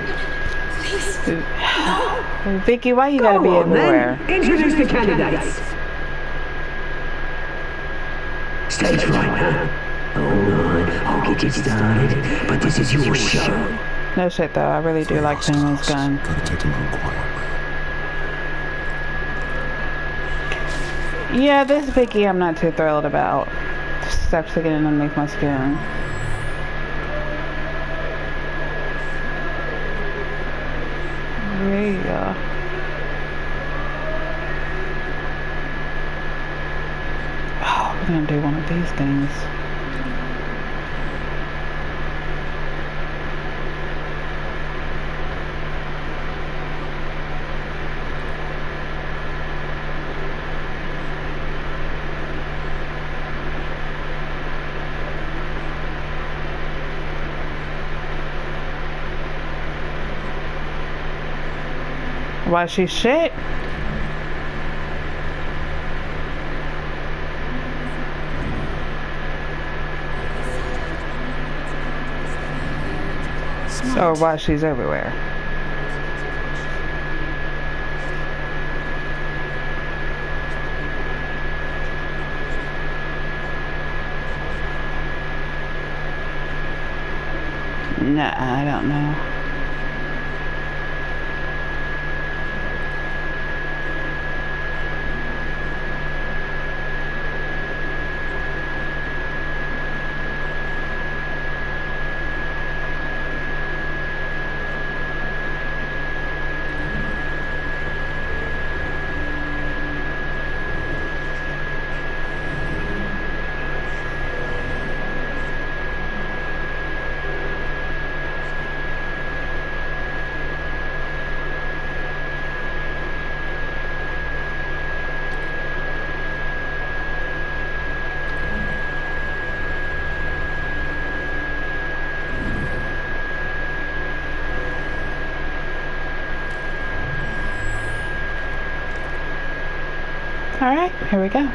Vicky, why you gotta be everywhere? Introduce the candidates. Stage right now. Alright, I'll get you started, but this is your show. No shit though, I really do like Penguin's gun. Gotta take him out quietly. Yeah, this Vicky I'm not too thrilled about. It's actually getting underneath my skin. Yeah. Oh, we're gonna do one of these things. Why she shit? Or why she's everywhere. Nah, I don't know. Alright, here we go.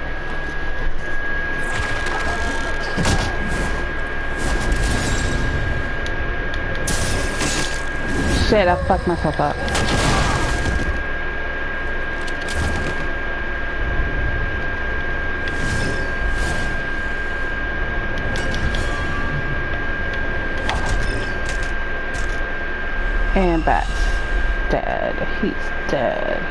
Shit, I fucked myself up. And Batsy dead. He's dead.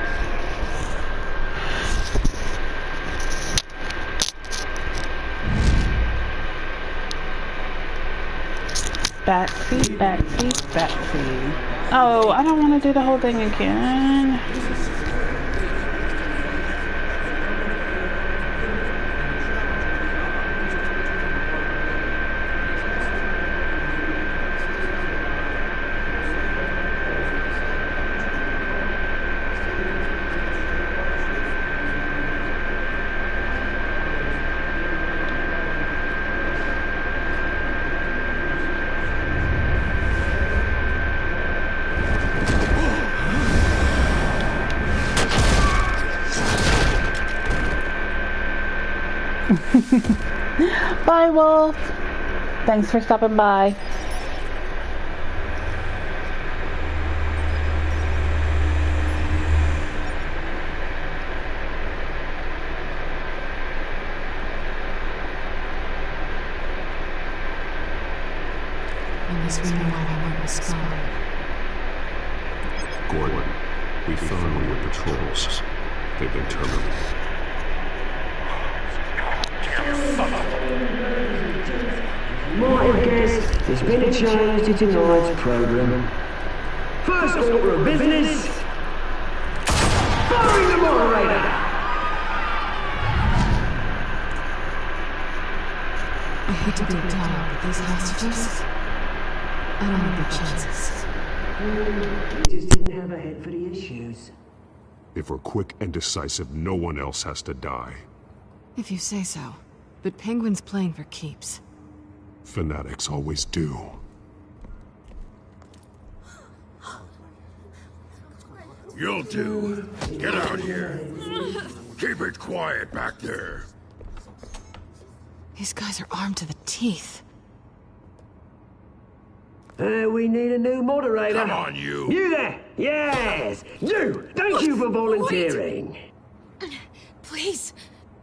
Batsy, Batsy, Batsy. Oh, I don't want to do the whole thing again. Bye, Wolf. Thanks for stopping by. In this window, I want to spy. Gordon, we found one of your patrols. They've been terminated. Might have guessed there's been a change to tonight's programming. First order of business, firing the moderator! I hate to be a dog, but these hostages... I don't have their chances. He just didn't have a head for the issues. If we're quick and decisive, no one else has to die. If you say so. But Penguin's playing for keeps. Fanatics always do. You'll do. Get out here. Keep it quiet back there. These guys are armed to the teeth. We need a new moderator. Come on, you. You there! Yes! You! Thank you for volunteering. Please,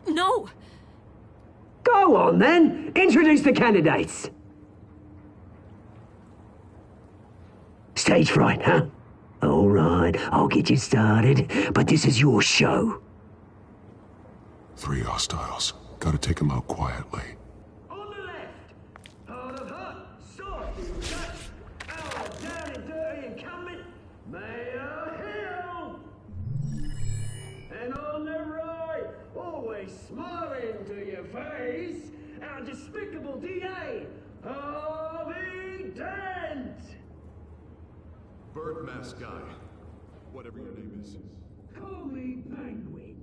no. Go on, then. Introduce the candidates. Stage fright, huh? All right, I'll get you started, but this is your show. 3 hostiles. Gotta take them out quietly. On the left, hard of heart, soft in gut, our down and dirty incumbent, Mayor Hill. And on the right, always smiling to your face, our despicable DA, Harvey Dent. Bird mask guy. Whatever your name is. Call me Penguin.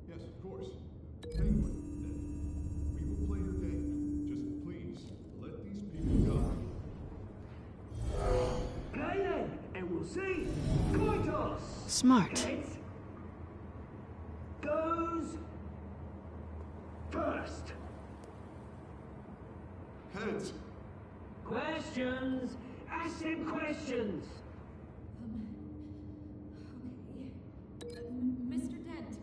Yes, of course. Penguin. We will play your game. Just please, let these people go. Play then, and we'll see. Coin toss. Smart. Heads goes first. Heads. Questions. Ask him questions. Mr. Dent,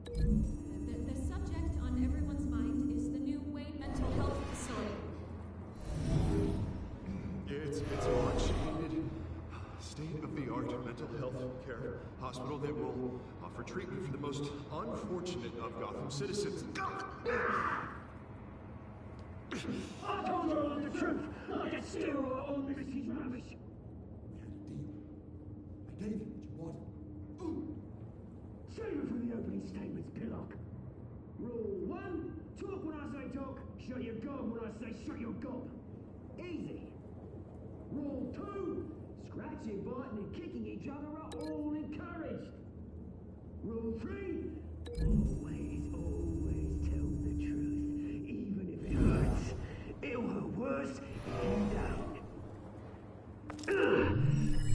the subject on everyone's mind is the new Wayne Mental Health Facility. It's a much-needed, state-of-the-art mental health care hospital that will offer treatment for the most unfortunate of Gotham citizens. I told her all the truth. I can steal all Missy's rubbish. I gave you what you wanted. Save it for the opening statements, Pillock. Rule 1, talk when I say talk, shut your gob when I say shut your gob. Easy. Rule 2, scratching, biting and kicking each other are all encouraged. Rule 3, always tell the truth, even if it hurts. It'll hurt worse if you don't.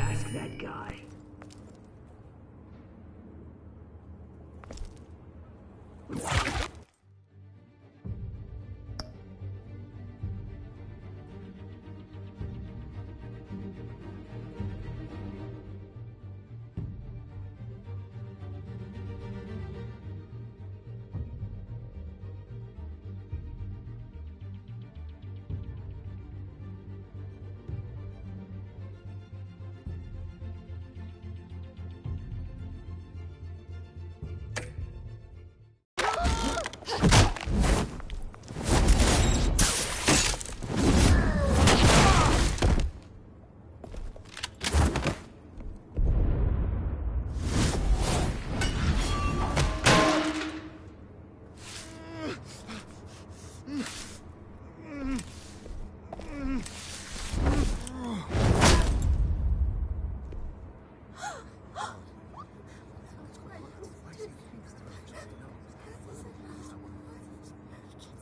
Ask that guy.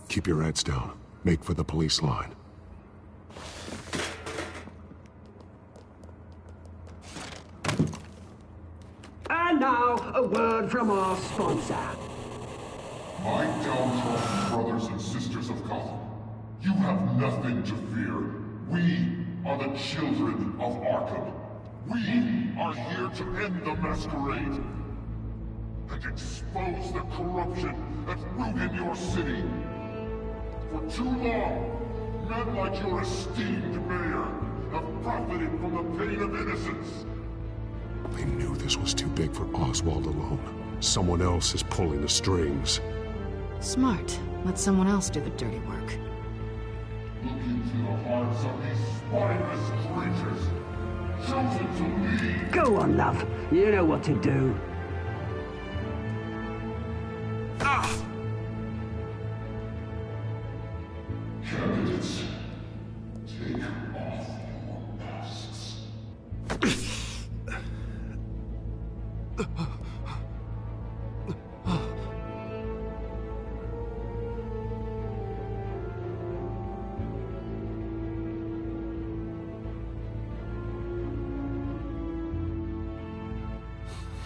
Keep your heads down. Make for the police line. And now, a word from our sponsor. My downtrodden brothers and sisters of Gotham, you have nothing to fear. We are the children of Arkham. We are here to end the masquerade and expose the corruption that ruined your city. For too long, men like your esteemed mayor have profited from the pain of innocence. They knew this was too big for Oswald alone. Someone else is pulling the strings. Smart. Let someone else do the dirty work. Look into the hearts of these spineless creatures, chosen to lead. Go on, love. You know what to do. Candidates, take off your masks.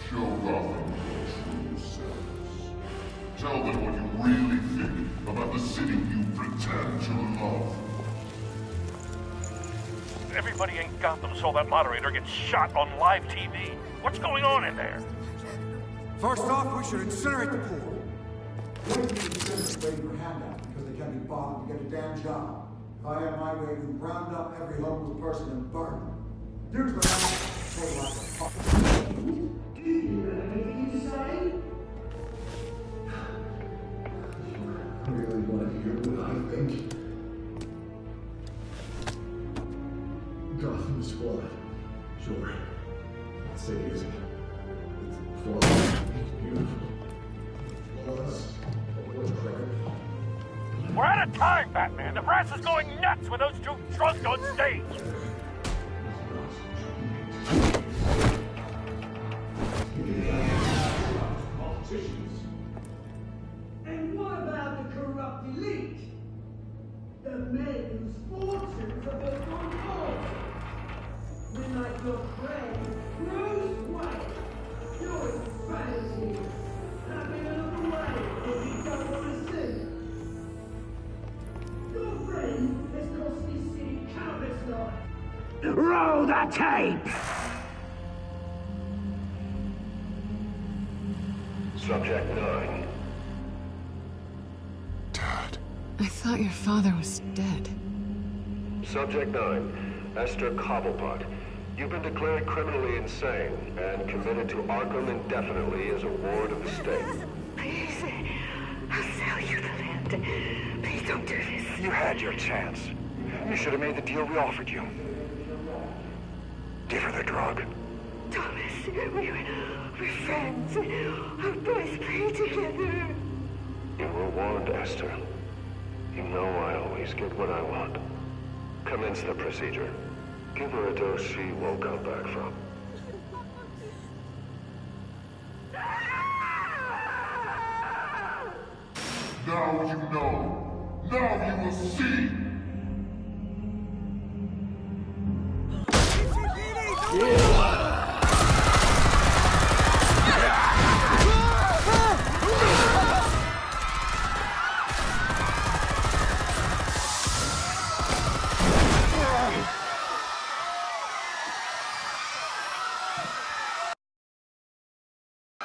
Show Gotham your true selves. Tell them what you really think about the city you pretend to love. Everybody in Gotham saw that moderator get shot on live TV. What's going on in there? First off, we should incinerate the pool. Waiting for handouts because they can't be bothered to get a damn job. If I had my way, we'd round up every homeless person and burn them. Here's what Do you have anything to say? I really want to hear what I think. Gotham is flawed. Sure. That city isn't. It's flawed. It's beautiful. Flawless. We're out of time, Batman. The press is going nuts with those two drunks on stage. And what about the corrupt elite? The men whose fortunes are built on gold? Men like your friend, Bruce Wayne. You're insanity. Having another way if you don't want to see. Your friend has cost this city countless lives. Roll the tape! Subject 9. I thought your father was dead. Subject 9, Esther Cobblepot. You've been declared criminally insane and committed to Arkham indefinitely as a ward of the state. Please, I'll sell you the land. Please don't do this. You had your chance. You should have made the deal we offered you. Give her the drug. Thomas, we're friends. Our boys play together. You were warned, Esther. You know I always get what I want. Commence the procedure. Give her a dose she won't come back from. Now you know. Now you will see.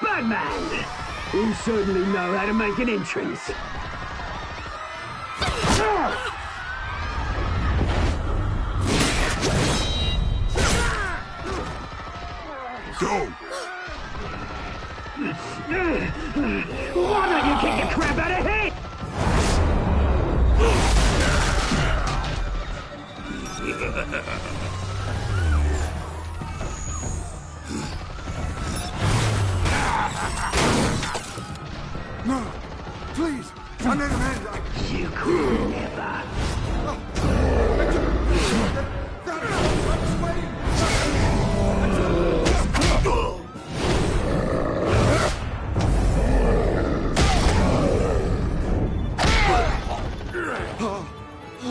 Batman! You certainly know how to make an entrance. Go! Why don't you kick the crap out of him? No! Please! I need a hand! You could never.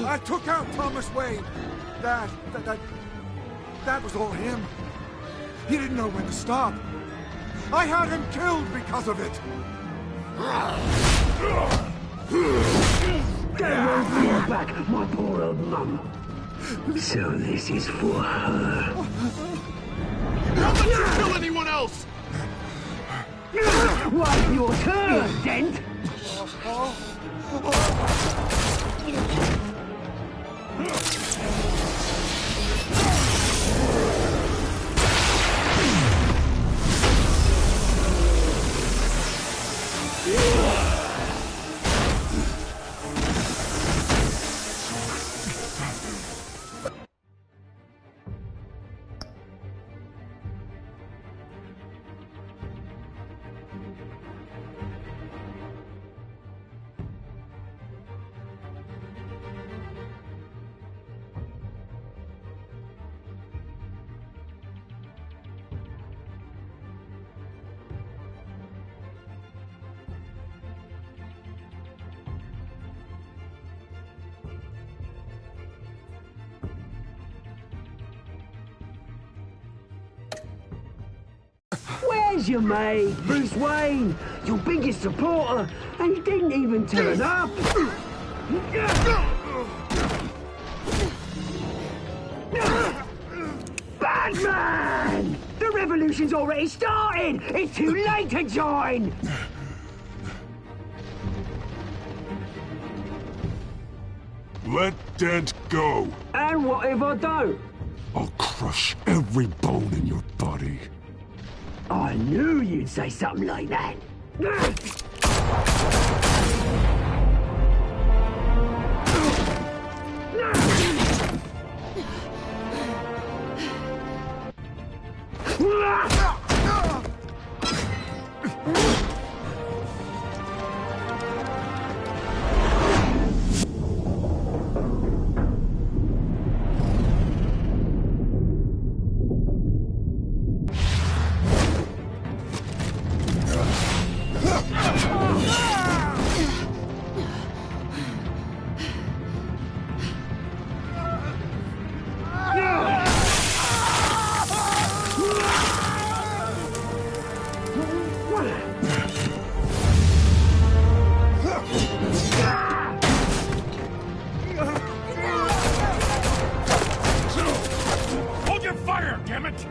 I took out Thomas Wayne. That was all him. He didn't know when to stop. I had him killed because of it. They won't bring back my poor old mum. So this is for her. Don't let you kill anyone else! What's your turn, Dent? There's your mate, Bruce Wayne, your biggest supporter, and he didn't even turn up. Batman! The revolution's already started! It's too late to join! Let Dent go. And what if I don't? I'll crush every bone in your body. I knew you'd say something like that. Hold your fire, damn it!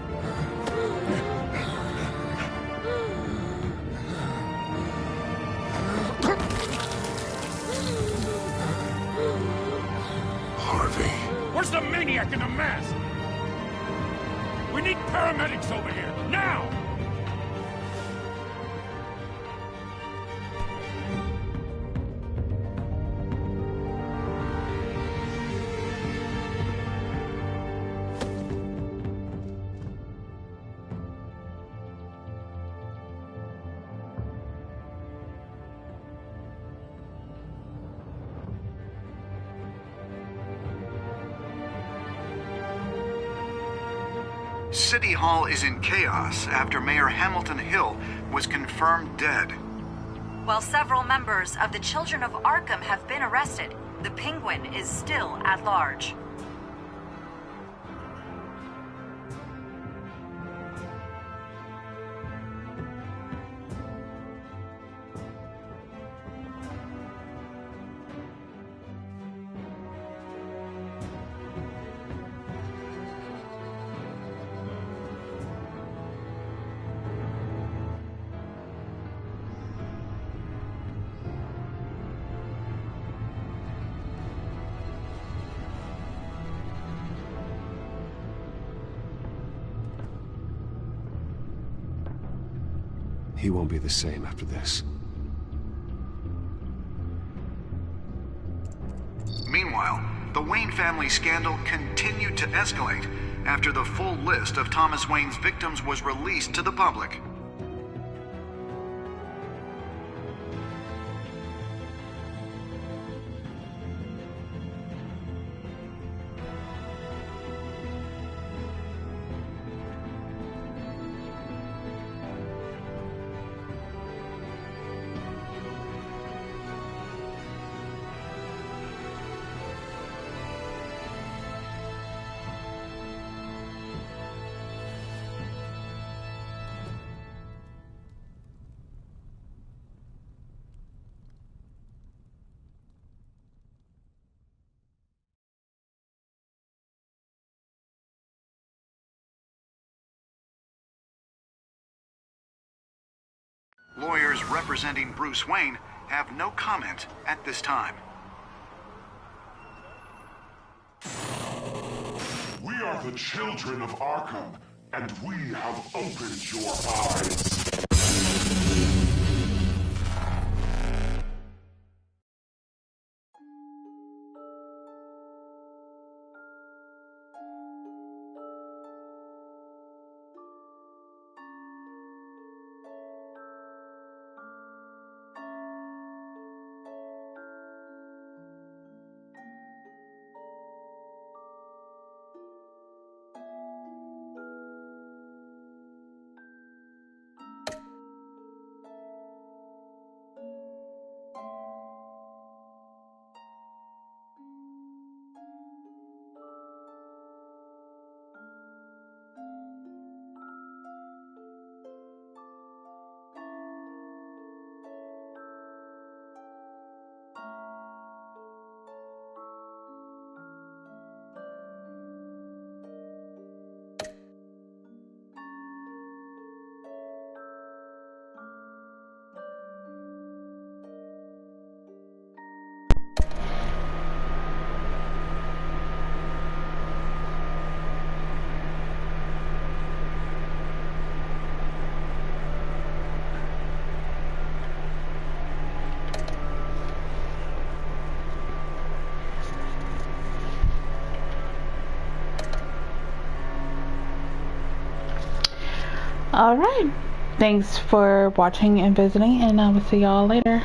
Harvey. Where's the maniac in the mask? We need paramedics over here, now! City Hall is in chaos after Mayor Hamilton Hill was confirmed dead. While several members of the Children of Arkham have been arrested, the Penguin is still at large. He won't be the same after this. Meanwhile, the Wayne family scandal continued to escalate after the full list of Thomas Wayne's victims was released to the public. Lawyers representing Bruce Wayne have no comment at this time. We are the children of Arkham, and we have opened your eyes. Alright. Thanks for watching and visiting, and I will see y'all later.